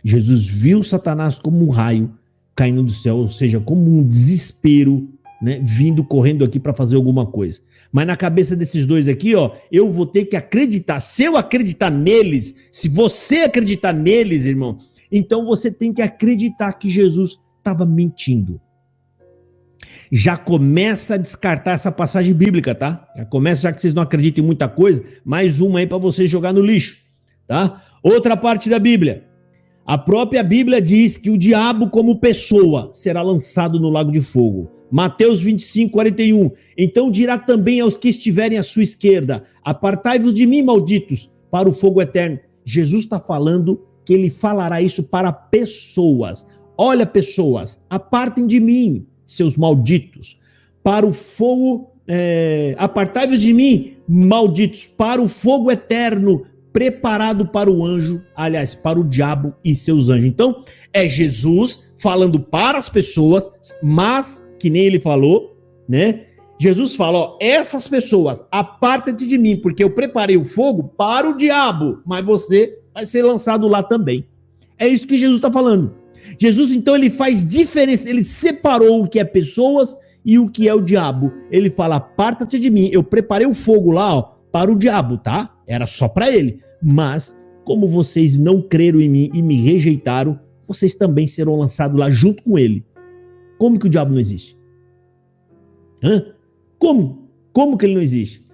Jesus viu Satanás como um raio caindo do céu, ou seja, como um desespero, né, vindo correndo aqui para fazer alguma coisa. Mas na cabeça desses dois aqui, ó, eu vou ter que acreditar. Se eu acreditar neles, se você acreditar neles, irmão, então você tem que acreditar que Jesus estava mentindo. Já começa a descartar essa passagem bíblica, tá? Já que vocês não acreditam em muita coisa, mais uma aí para vocês jogar no lixo, tá? Outra parte da Bíblia. A própria Bíblia diz que o diabo como pessoa será lançado no lago de fogo. Mateus 25, 41. Então dirá também aos que estiverem à sua esquerda: apartai-vos de mim, malditos, para o fogo eterno. Jesus está falando que ele falará isso para pessoas. Olha, pessoas, apartem de mim, seus malditos, para o fogo, apartai-vos de mim, malditos, para o fogo eterno, preparado para o anjo, aliás, para o diabo e seus anjos. Então, é Jesus falando para as pessoas, mas, que nem ele falou, né? Jesus fala, ó, essas pessoas, aparta-te de mim, porque eu preparei o fogo para o diabo, mas você vai ser lançado lá também. É isso que Jesus está falando. Jesus, então, ele faz diferença, ele separou o que é pessoas e o que é o diabo. Ele fala, aparta-te de mim, eu preparei o fogo lá, ó, para o diabo, tá? Era só para ele. Mas, como vocês não creram em mim e me rejeitaram, vocês também serão lançados lá junto com ele. Como que o diabo não existe? Hã? Como? Como que ele não existe?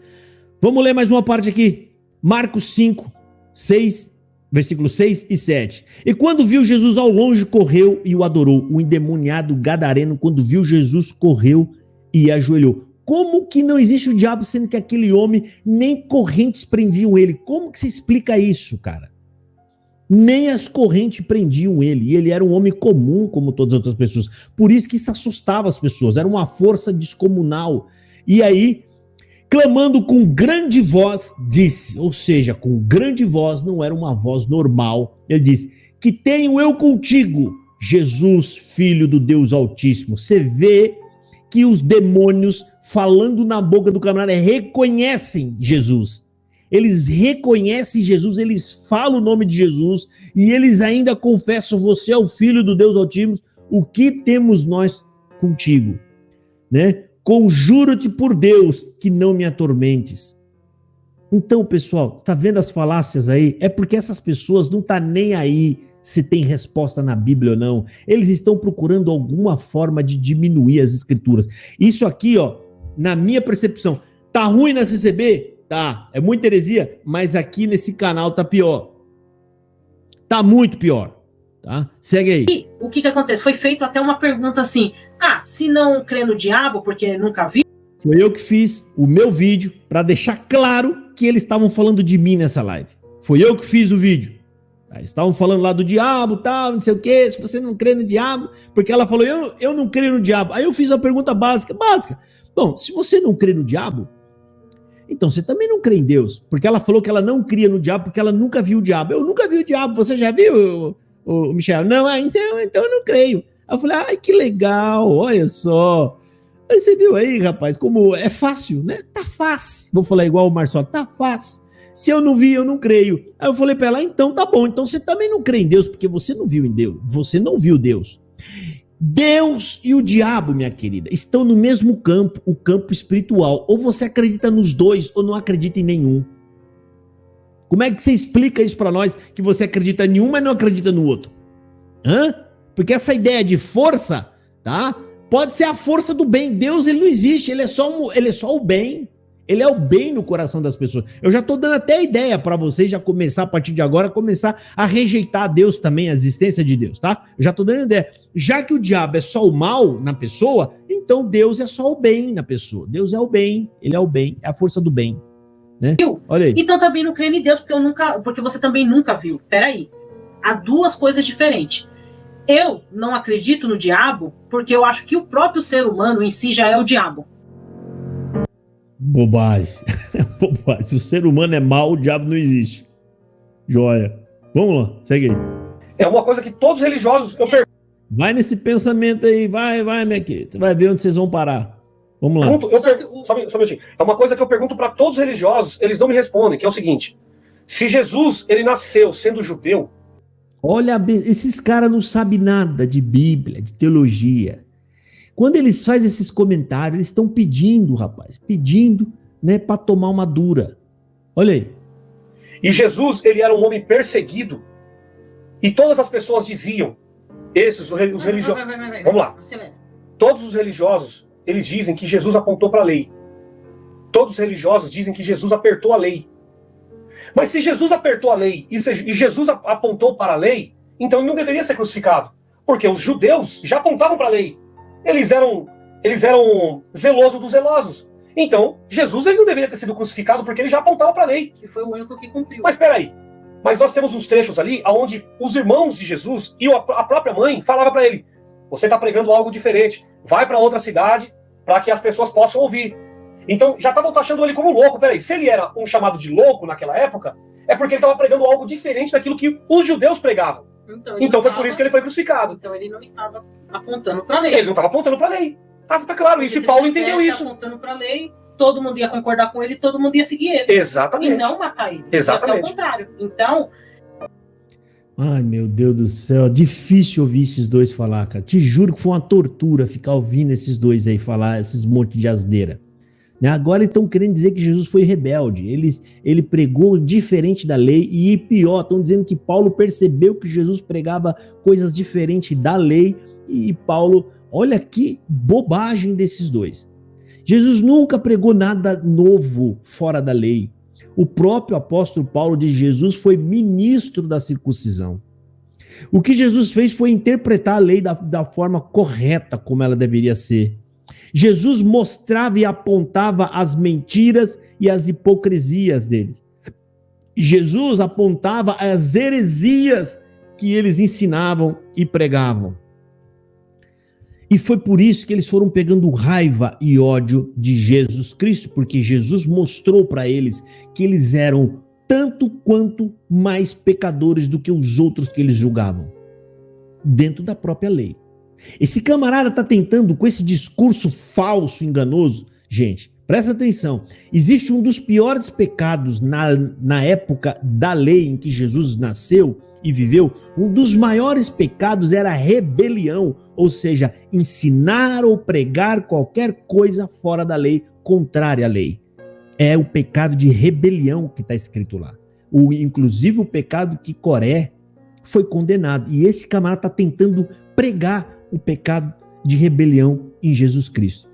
Vamos ler mais uma parte aqui. Marcos 5, 6, versículos 6 e 7. E quando viu Jesus ao longe, correu e o adorou. O endemoniado gadareno, quando viu Jesus, correu e ajoelhou. Como que não existe o diabo, sendo que aquele homem nem correntes prendiam ele? Como que você explica isso, cara? Nem as correntes prendiam ele. E ele era um homem comum, como todas as outras pessoas. Por isso que isso assustava as pessoas. Era uma força descomunal. E aí, clamando com grande voz, disse, ou seja, com grande voz, não era uma voz normal. Ele disse, que tenho eu contigo, Jesus, Filho do Deus Altíssimo. Você vê que os demônios, falando na boca do camarada, reconhecem Jesus. Eles reconhecem Jesus, eles falam o nome de Jesus e eles ainda confessam, você é o Filho do Deus Altíssimo, o que temos nós contigo? Né? Conjuro-te por Deus que não me atormentes. Então, pessoal, está vendo as falácias aí? É porque essas pessoas não estão nem aí se tem resposta na Bíblia ou não. Eles estão procurando alguma forma de diminuir as escrituras. Isso aqui, ó, na minha percepção, tá ruim na CCB? Tá, é muita heresia, mas aqui nesse canal tá pior. Tá muito pior, tá? Segue aí. E o que acontece? Foi feito até uma pergunta assim, se não crê no diabo, porque nunca viu? Foi eu que fiz o meu vídeo para deixar claro que eles estavam falando de mim nessa live. Foi eu que fiz o vídeo. Eles estavam falando lá do diabo, tal, não sei o que, se você não crê no diabo, porque ela falou, eu não creio no diabo. Aí eu fiz a pergunta básica. Bom, se você não crê no diabo, então você também não crê em Deus, porque ela falou que ela não cria no diabo porque ela nunca viu o diabo. Eu nunca vi o diabo, você já viu, o Michel? Não, então eu não creio. Aí eu falei, ai, que legal, olha só. Aí você viu aí, rapaz, como é fácil, né? Tá fácil. Vou falar igual o Marcelo, tá fácil. Se eu não vi, eu não creio. Aí eu falei pra ela, então tá bom, então você também não crê em Deus, porque você não viu em Deus, você não viu Deus. Deus e o diabo, minha querida, estão no mesmo campo, o campo espiritual. Ou você acredita nos dois, ou não acredita em nenhum. Como é que você explica isso pra nós, que você acredita em um, mas não acredita no outro? Porque essa ideia de força, tá? Pode ser a força do bem. Deus, ele não existe, ele é só o bem. Ele é o bem no coração das pessoas. Eu já estou dando até ideia para vocês já começar, a partir de agora, começar a rejeitar Deus também, a existência de Deus, tá? Eu já estou dando ideia. Já que o diabo é só o mal na pessoa, então Deus é só o bem na pessoa. Deus é o bem, ele é o bem, é a força do bem. Né? Olha aí. Então também não creio em Deus, porque você também nunca viu. Peraí. Há duas coisas diferentes. Eu não acredito no diabo, porque eu acho que o próprio ser humano em si já é o diabo. Bobagem. Bobagem. Se o ser humano é mau, o diabo não existe. Joia. Vamos lá, segue aí. É uma coisa que todos os religiosos... Vai nesse pensamento aí, vai, minha querida. Você vai ver onde vocês vão parar. Vamos lá. Só um minutinho. É uma coisa que eu pergunto para todos os religiosos, eles não me respondem, que é o seguinte. Se Jesus, ele nasceu sendo judeu... Olha, esses caras não sabem nada de Bíblia, de teologia. Quando eles fazem esses comentários, eles estão pedindo, rapaz, né, para tomar uma dura. Olha aí. E Jesus, ele era um homem perseguido. E todas as pessoas diziam, os religiosos... Vamos lá. Todos os religiosos, eles dizem que Jesus apontou para a lei. Todos os religiosos dizem que Jesus apertou a lei. Mas se Jesus apertou a lei e Jesus apontou para a lei, então ele não deveria ser crucificado. Porque os judeus já apontavam para a lei. Eles eram eles eram zelosos dos zelosos. Então, Jesus ele não deveria ter sido crucificado porque ele já apontava para a lei. E foi o único que cumpriu. Mas espera aí. Mas nós temos uns trechos ali onde os irmãos de Jesus e a própria mãe falavam para ele: você está pregando algo diferente, vai para outra cidade para que as pessoas possam ouvir. Então, já estavam taxando ele como louco. Peraí, se ele era um chamado de louco naquela época, é porque ele estava pregando algo diferente daquilo que os judeus pregavam. Então foi por isso que ele foi crucificado. Então ele não estava apontando para a lei. Ele não estava apontando para a lei. Tá claro isso, e Paulo entendeu isso. Apontando para a lei, todo mundo ia concordar com ele, todo mundo ia seguir ele. Exatamente. E não matar ele. Exatamente. Ia ser o contrário. Então... Ai, meu Deus do céu, difícil ouvir esses dois falar, cara. Te juro que foi uma tortura ficar ouvindo esses dois aí falar esses monte de asneira. Né? Agora eles estão querendo dizer que Jesus foi rebelde. Ele pregou diferente da lei e pior, estão dizendo que Paulo percebeu que Jesus pregava coisas diferentes da lei e Paulo... Olha que bobagem desses dois. Jesus nunca pregou nada novo fora da lei. O próprio apóstolo Paulo diz: Jesus foi ministro da circuncisão. O que Jesus fez foi interpretar a lei da forma correta como ela deveria ser. Jesus mostrava e apontava as mentiras e as hipocrisias deles. Jesus apontava as heresias que eles ensinavam e pregavam. E foi por isso que eles foram pegando raiva e ódio de Jesus Cristo, porque Jesus mostrou para eles que eles eram tanto quanto mais pecadores do que os outros que eles julgavam, dentro da própria lei. Esse camarada está tentando, com esse discurso falso, enganoso, gente, presta atenção, existe um dos piores pecados na época da lei em que Jesus nasceu e viveu. Um dos maiores pecados era a rebelião, ou seja, ensinar ou pregar qualquer coisa fora da lei, contrária à lei. É o pecado de rebelião que está escrito lá. Inclusive o pecado que Coré foi condenado. E esse camarada está tentando pregar o pecado de rebelião em Jesus Cristo.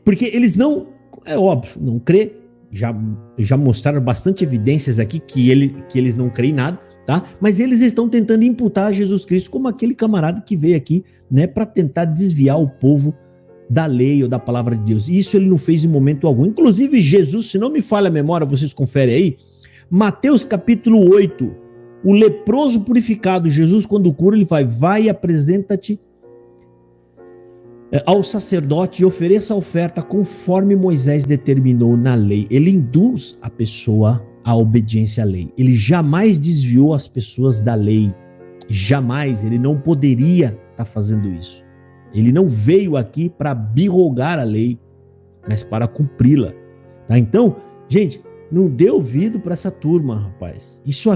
Porque eles não, é óbvio, não crê. Já mostraram bastante evidências aqui que eles não creem em nada. Tá? Mas eles estão tentando imputar a Jesus Cristo como aquele camarada que veio aqui, né, para tentar desviar o povo da lei ou da palavra de Deus. Isso ele não fez em momento algum. Inclusive Jesus, se não me falha a memória, vocês conferem aí, Mateus capítulo 8, o leproso purificado, Jesus quando cura, ele vai e apresenta-te ao sacerdote e ofereça a oferta conforme Moisés determinou na lei. Ele induz a pessoa à obediência à lei. Ele jamais desviou as pessoas da lei. Jamais. Ele não poderia estar fazendo isso. Ele não veio aqui para abrogar a lei, mas para cumpri-la. Tá? Então, gente, não dê ouvido para essa turma, rapaz. Isso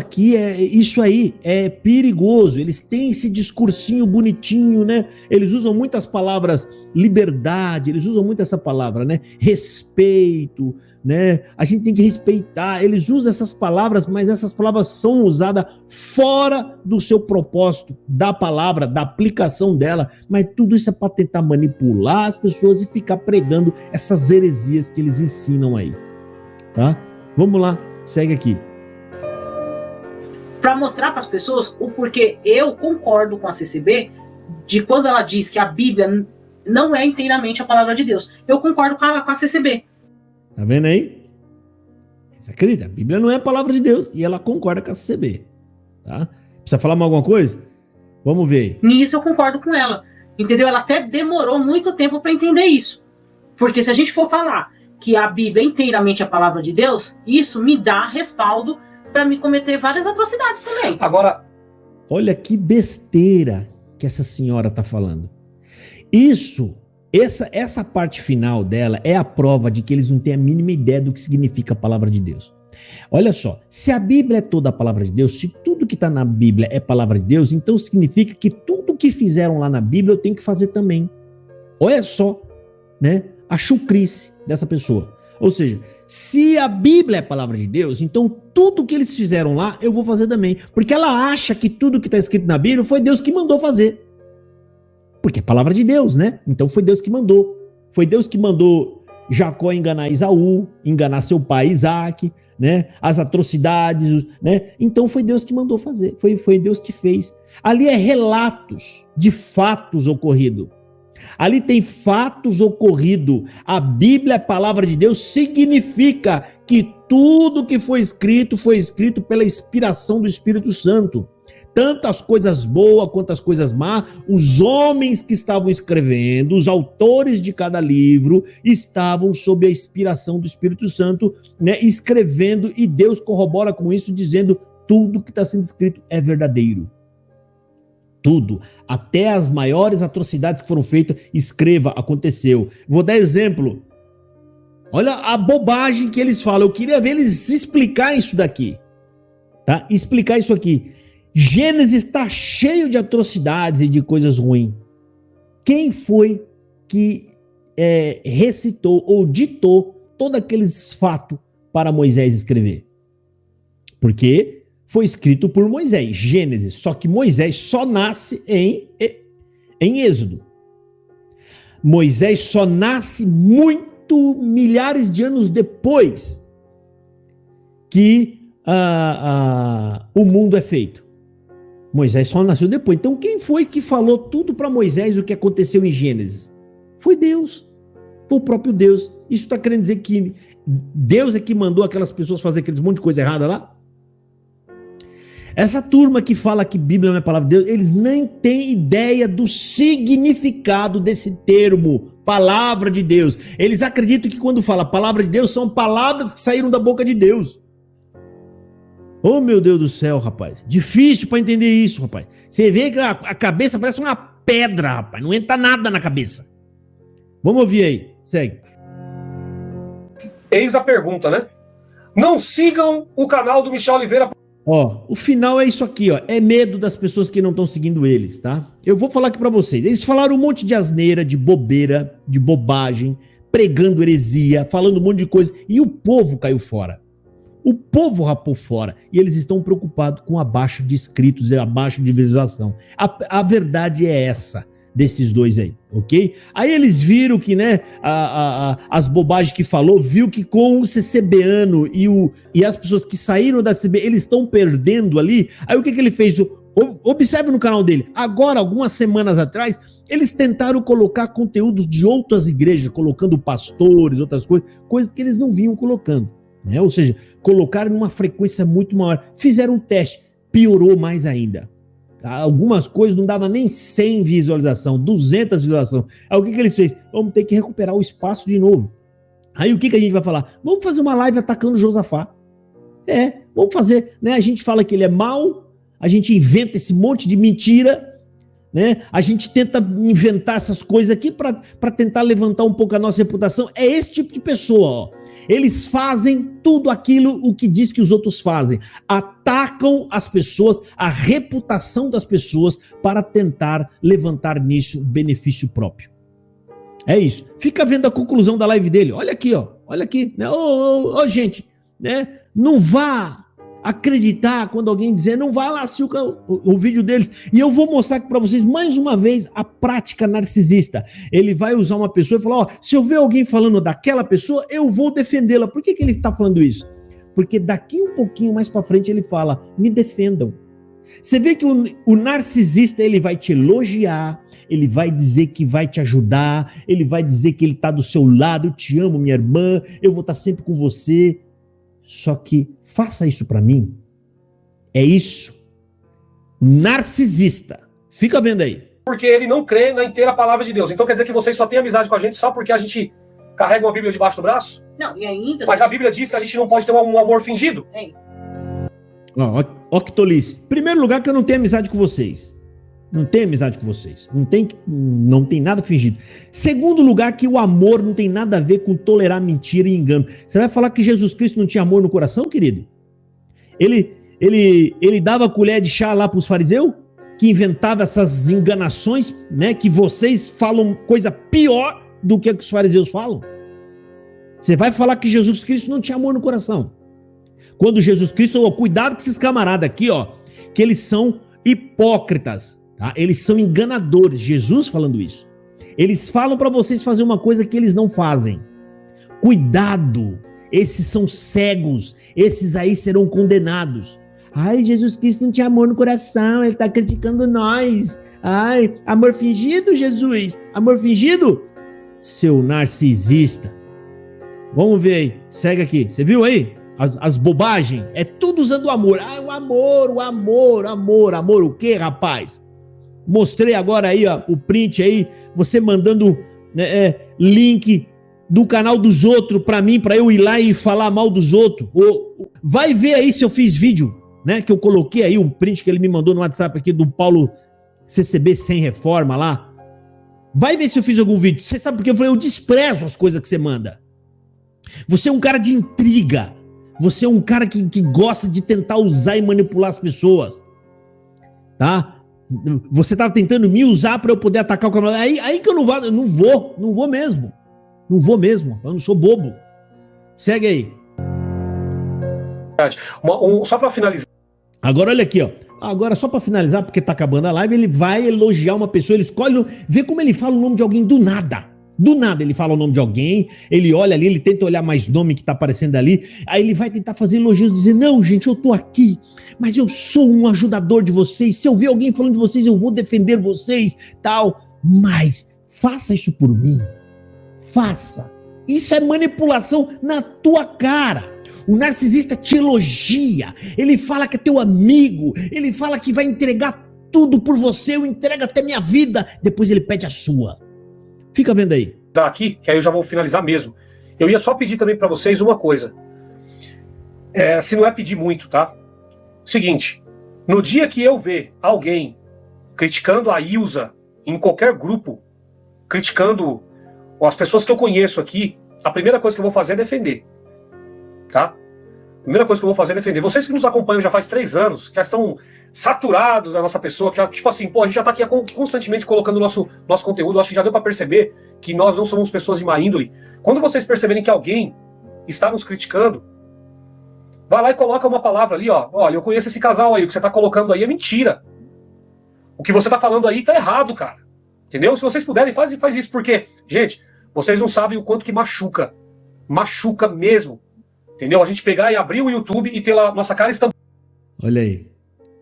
aí é perigoso. Eles têm esse discursinho bonitinho, né? Eles usam muitas palavras, liberdade, eles usam muito essa palavra, né? Respeito, né? A gente tem que respeitar. Eles usam essas palavras, mas essas palavras são usadas fora do seu propósito, da palavra, da aplicação dela. Mas tudo isso é para tentar manipular as pessoas e ficar pregando essas heresias que eles ensinam aí, tá? Vamos lá, segue aqui. Para mostrar para as pessoas o porquê eu concordo com a CCB de quando ela diz que a Bíblia não é inteiramente a palavra de Deus. Eu concordo com a CCB. Tá vendo aí? Você acredita? A Bíblia não é a palavra de Deus e ela concorda com a CCB. Tá? Precisa falar mais alguma coisa? Vamos ver. Nisso eu concordo com ela. Entendeu? Ela até demorou muito tempo para entender isso. Porque se a gente for falar que a Bíblia é inteiramente a palavra de Deus, isso me dá respaldo para me cometer várias atrocidades também. Agora, olha que besteira que essa senhora está falando. Essa parte final dela é a prova de que eles não têm a mínima ideia do que significa a palavra de Deus. Olha só, se a Bíblia é toda a palavra de Deus, se tudo que está na Bíblia é palavra de Deus, então significa que tudo que fizeram lá na Bíblia eu tenho que fazer também. Olha só, né? A chucrice dessa pessoa. Ou seja, se a Bíblia é a palavra de Deus, então tudo que eles fizeram lá, eu vou fazer também. Porque ela acha que tudo que está escrito na Bíblia foi Deus que mandou fazer. Porque é a palavra de Deus, né? Então foi Deus que mandou. Foi Deus que mandou Jacó enganar Esaú, enganar seu pai Isaac, né? As atrocidades, né? Então foi Deus que mandou fazer. Foi Deus que fez. Ali é relatos de fatos ocorridos. Ali tem fatos ocorridos. A Bíblia, a palavra de Deus, significa que tudo que foi escrito pela inspiração do Espírito Santo. Tanto as coisas boas quanto as coisas más, os homens que estavam escrevendo, os autores de cada livro, estavam sob a inspiração do Espírito Santo, né, escrevendo, e Deus corrobora com isso, dizendo tudo que está sendo escrito é verdadeiro. Tudo, até as maiores atrocidades que foram feitas, escreva, aconteceu. Vou dar exemplo. Olha a bobagem que eles falam. Eu queria ver eles explicar isso daqui, tá? Explicar isso aqui. Gênesis está cheio de atrocidades e de coisas ruins. Quem foi que recitou ou ditou todos aqueles fatos para Moisés escrever? Porque foi escrito por Moisés, Gênesis. Só que Moisés só nasce em Êxodo. Moisés só nasce milhares de anos depois que o mundo é feito. Moisés só nasceu depois. Então quem foi que falou tudo para Moisés o que aconteceu em Gênesis? Foi Deus. Foi o próprio Deus. Isso está querendo dizer que Deus é que mandou aquelas pessoas fazer aqueles monte de coisa errada lá? Essa turma que fala que Bíblia não é palavra de Deus, eles nem têm ideia do significado desse termo, palavra de Deus. Eles acreditam que quando fala palavra de Deus, são palavras que saíram da boca de Deus. Oh, meu Deus do céu, rapaz. Difícil para entender isso, rapaz. Você vê que a cabeça parece uma pedra, rapaz. Não entra nada na cabeça. Vamos ouvir aí. Segue. Eis a pergunta, né? Não sigam o canal do Michel Oliveira. Ó, o final é isso aqui, ó. É medo das pessoas que não estão seguindo eles, tá? Eu vou falar aqui para vocês. Eles falaram um monte de asneira, de bobeira, de bobagem, pregando heresia, falando um monte de coisa. E o povo caiu fora. O povo rapou fora e eles estão preocupados com a baixa de inscritos e a baixa de visualização. A verdade é essa desses dois aí, ok? Aí eles viram que, né, as bobagens que falou, viu que com o CCBano e as pessoas que saíram da CCB, eles estão perdendo ali. Aí o que ele fez? Observe no canal dele. Agora, algumas semanas atrás, eles tentaram colocar conteúdos de outras igrejas, colocando pastores, outras coisas que eles não vinham colocando. Né? Ou seja, colocaram numa frequência muito maior. Fizeram um teste, piorou mais ainda. Algumas coisas não dava nem 100 visualização, 200 visualização. Aí o que eles fez? Vamos ter que recuperar o espaço de novo. Aí o que a gente vai falar? Vamos fazer uma live atacando Josafá. Vamos fazer, né? A gente fala que ele é mau, a gente inventa esse monte de mentira, né? A gente tenta inventar essas coisas aqui para tentar levantar um pouco a nossa reputação. É esse tipo de pessoa, ó. Eles fazem tudo aquilo o que diz que os outros fazem. Atacam as pessoas, a reputação das pessoas para tentar levantar nisso benefício próprio. É isso. Fica vendo a conclusão da live dele. Olha aqui, ó. Olha aqui. Ô, gente, né? Não vá acreditar quando alguém dizer, não vá lá assistir o vídeo deles. E eu vou mostrar aqui para vocês mais uma vez a prática narcisista. Ele vai usar uma pessoa e falar, ó, se eu ver alguém falando daquela pessoa, eu vou defendê-la. Por que ele está falando isso? Porque daqui um pouquinho mais para frente ele fala, me defendam. Você vê que o narcisista, ele vai te elogiar, ele vai dizer que vai te ajudar, ele vai dizer que ele está do seu lado, eu te amo, minha irmã, eu vou estar sempre com você. Só que faça isso para mim. É isso. Narcisista. Fica vendo aí. Porque ele não crê na inteira palavra de Deus. Então quer dizer que vocês só têm amizade com a gente só porque a gente carrega uma Bíblia debaixo do braço? Não, e ainda... Mas a Bíblia diz que a gente não pode ter um amor fingido. Ó que tolice. Primeiro lugar que eu não tenho amizade com vocês. Não tenho amizade com vocês. Não tem nada fingido. Segundo lugar, que o amor não tem nada a ver com tolerar mentira e engano. Você vai falar que Jesus Cristo não tinha amor no coração, querido? Ele dava colher de chá lá para os fariseus? Que inventava essas enganações, né? Que vocês falam coisa pior do que os fariseus falam? Você vai falar que Jesus Cristo não tinha amor no coração? Quando Jesus Cristo... cuidado com esses camaradas aqui, ó. Que eles são hipócritas. Tá? Eles são enganadores, Jesus falando isso. Eles falam para vocês fazer uma coisa que eles não fazem. Cuidado, esses são cegos, esses aí serão condenados. Ai, Jesus Cristo não tinha amor no coração, ele está criticando nós. Ai, amor fingido, Jesus. Amor fingido? Seu narcisista. Vamos ver aí. Segue aqui. Você viu aí? As bobagens. É tudo usando o amor. Ah, o amor, o amor, amor. Amor o quê, rapaz? Mostrei agora aí, ó, o print aí. Você mandando link do canal dos outros pra mim, pra eu ir lá e falar mal dos outros. Vai ver aí se eu fiz vídeo, né? Que eu coloquei aí, o print que ele me mandou no WhatsApp aqui do Paulo CCB sem reforma lá. Vai ver se eu fiz algum vídeo. Você sabe por quê? Eu falei, eu desprezo as coisas que você manda. Você é um cara de intriga. Você é um cara que gosta de tentar usar e manipular as pessoas. Tá? Você tá tentando me usar pra eu poder atacar o canal. Aí que eu não vou mesmo. Não vou mesmo. Eu não sou bobo. Segue aí. Só pra finalizar. Agora olha aqui, ó. Agora só pra finalizar, porque tá acabando a live, ele vai elogiar uma pessoa, ele escolhe, vê como ele fala o nome de alguém do nada. Do nada ele fala o nome de alguém, ele olha ali, ele tenta olhar mais nome que tá aparecendo ali, aí ele vai tentar fazer elogios, dizer, não gente, eu tô aqui, mas eu sou um ajudador de vocês, se eu ver alguém falando de vocês, eu vou defender vocês, tal, mas faça isso por mim, faça. Isso é manipulação na tua cara. O narcisista te elogia, ele fala que é teu amigo, ele fala que vai entregar tudo por você, eu entrego até minha vida, depois ele pede a sua. Fica vendo aí. Aqui, que aí eu já vou finalizar mesmo. Eu ia só pedir também pra vocês uma coisa. Se não é pedir muito, tá? Seguinte, no dia que eu ver alguém criticando a Ilza em qualquer grupo, criticando as pessoas que eu conheço aqui, a primeira coisa que eu vou fazer é defender. Tá? Primeira coisa que eu vou fazer é defender. Vocês que nos acompanham já faz 3 anos, que já estão saturados da nossa pessoa, que já, tipo assim, pô, a gente já tá aqui constantemente colocando nosso conteúdo, acho que já deu pra perceber que nós não somos pessoas de má índole. Quando vocês perceberem que alguém está nos criticando, vai lá e coloca uma palavra ali, ó. Olha, eu conheço esse casal aí, o que você tá colocando aí é mentira. O que você tá falando aí tá errado, cara. Entendeu? Se vocês puderem, faz isso, porque, gente, vocês não sabem o quanto que machuca. Machuca mesmo. Entendeu? A gente pegar e abrir o YouTube e ter lá nossa cara estampada. Olha aí.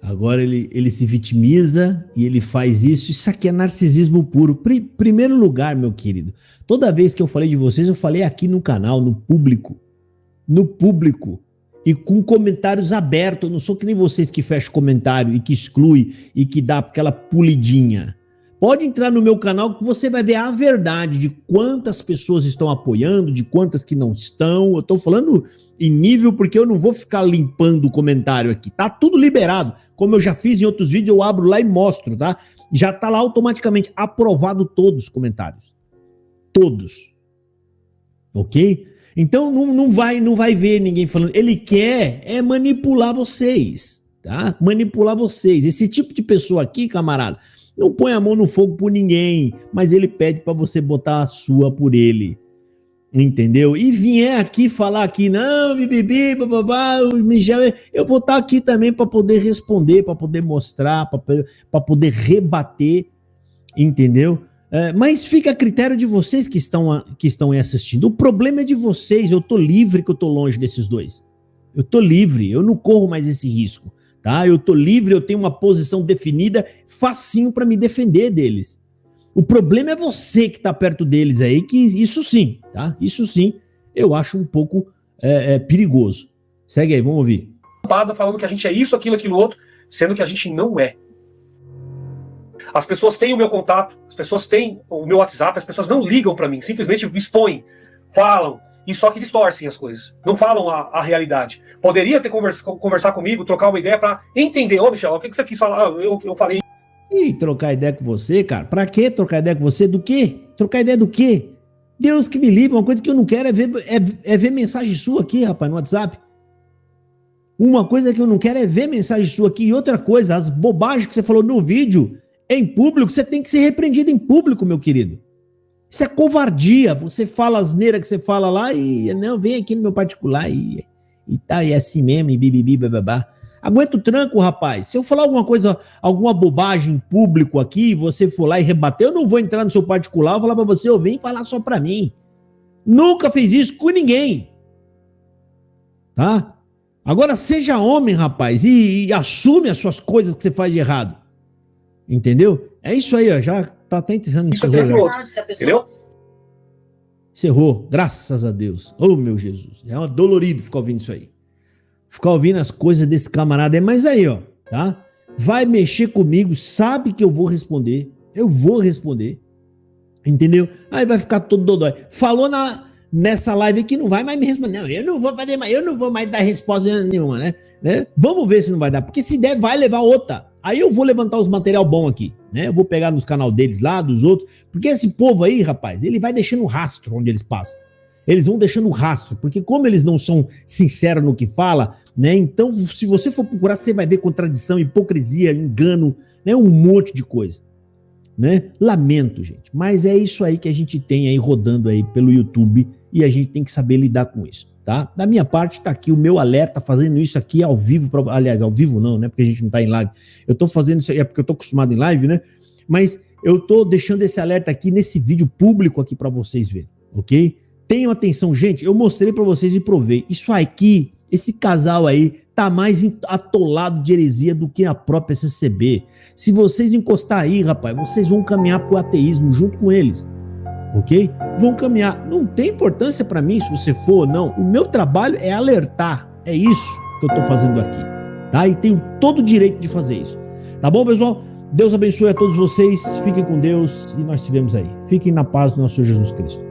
Agora ele se vitimiza e ele faz isso. Isso aqui é narcisismo puro. Primeiro lugar, meu querido. Toda vez que eu falei de vocês, eu falei aqui no canal, no público. No público. E com comentários abertos. Eu não sou que nem vocês que fecham comentário e que exclui e que dá aquela pulidinha. Pode entrar no meu canal que você vai ver a verdade de quantas pessoas estão apoiando, de quantas que não estão. Eu tô falando em nível porque eu não vou ficar limpando o comentário aqui. Tá tudo liberado. Como eu já fiz em outros vídeos, eu abro lá e mostro, tá? Já tá lá automaticamente aprovado todos os comentários. Todos. Ok? Então não vai ver ninguém falando. Ele quer manipular vocês, tá? Manipular vocês. Esse tipo de pessoa aqui, camarada, não põe a mão no fogo por ninguém, mas ele pede para você botar a sua por ele. Entendeu? E vier aqui falar aqui, não, bibibi, bababá, o Michel, eu vou estar aqui também para poder responder, para poder mostrar, para poder rebater, entendeu? Mas fica a critério de vocês que estão aí assistindo. O problema é de vocês, eu tô livre que eu tô longe desses dois. Eu tô livre, eu não corro mais esse risco. Tá? Eu tô livre, eu tenho uma posição definida, facinho para me defender deles. O problema é você que tá perto deles aí, que isso sim, tá? Isso sim, eu acho um pouco perigoso. Segue aí, vamos ouvir. Falando que a gente é isso, aquilo, outro, sendo que a gente não é. As pessoas têm o meu contato, as pessoas têm o meu WhatsApp, as pessoas não ligam para mim, simplesmente me expõem, falam, e só que distorcem as coisas, não falam a realidade. Poderia ter conversar comigo, trocar uma ideia para entender, ô Michel, o que você quis falar? Eu falei. E trocar ideia com você, cara? Pra que trocar ideia com você? Do quê? Trocar ideia do quê? Deus que me livre, uma coisa que eu não quero é ver mensagem sua aqui, rapaz, no WhatsApp. Uma coisa que eu não quero é ver mensagem sua aqui. E outra coisa, as bobagens que você falou no vídeo, em público, você tem que ser repreendido em público, meu querido. Isso é covardia. Você fala a asneira que você fala lá e não, vem aqui no meu particular e tá, e é assim mesmo, e bibibi, bababá. Aguenta o tranco, rapaz. Se eu falar alguma coisa, alguma bobagem em público aqui, você for lá e rebater, eu não vou entrar no seu particular, vou falar pra você, eu venho falar só pra mim. Nunca fez isso com ninguém. Tá? Agora seja homem, rapaz, e assume as suas coisas que você faz de errado. Entendeu? É isso aí, ó. Já tá até encerrando. Isso Encerrou, é já. outro. Se a pessoa Entendeu? Encerrou. Graças a Deus. Oh, meu Jesus. É dolorido ficar ouvindo isso aí. Ficar ouvindo as coisas desse camarada. Mas aí, ó. Tá? Vai mexer comigo. Sabe que eu vou responder. Eu vou responder. Entendeu? Aí vai ficar todo dodói. Falou nessa live aqui, não vai mais me responder. Não, eu não vou fazer mais, eu não vou mais dar resposta nenhuma, né? Vamos ver se não vai dar. Porque se der, vai levar outra. Aí eu vou levantar os material bom aqui, né? Eu vou pegar nos canal deles lá, dos outros. Porque esse povo aí, rapaz, ele vai deixando rastro onde eles passam. Eles vão deixando rastro. Porque como eles não são sinceros no que fala, né? Então, se você for procurar, você vai ver contradição, hipocrisia, engano, né? Um monte de coisa. Né? Lamento, gente, mas é isso aí que a gente tem aí rodando aí pelo YouTube e a gente tem que saber lidar com isso, tá? Da minha parte tá aqui o meu alerta, fazendo isso aqui ao vivo, aliás, ao vivo não, né? Porque a gente não tá em live. Eu tô fazendo isso aí, é porque eu tô acostumado em live, né? Mas eu tô deixando esse alerta aqui nesse vídeo público aqui pra vocês verem, ok? Tenham atenção, gente, eu mostrei pra vocês e provei. Isso aqui, esse casal aí, tá mais atolado de heresia do que a própria CCB. Se vocês encostar aí, rapaz, vocês vão caminhar pro ateísmo junto com eles, ok? Vão caminhar. Não tem importância pra mim se você for ou não. O meu trabalho é alertar. É isso que eu tô fazendo aqui, tá? E tenho todo o direito de fazer isso. Tá bom, pessoal? Deus abençoe a todos vocês. Fiquem com Deus e nós se vemos aí. Fiquem na paz do nosso Senhor Jesus Cristo.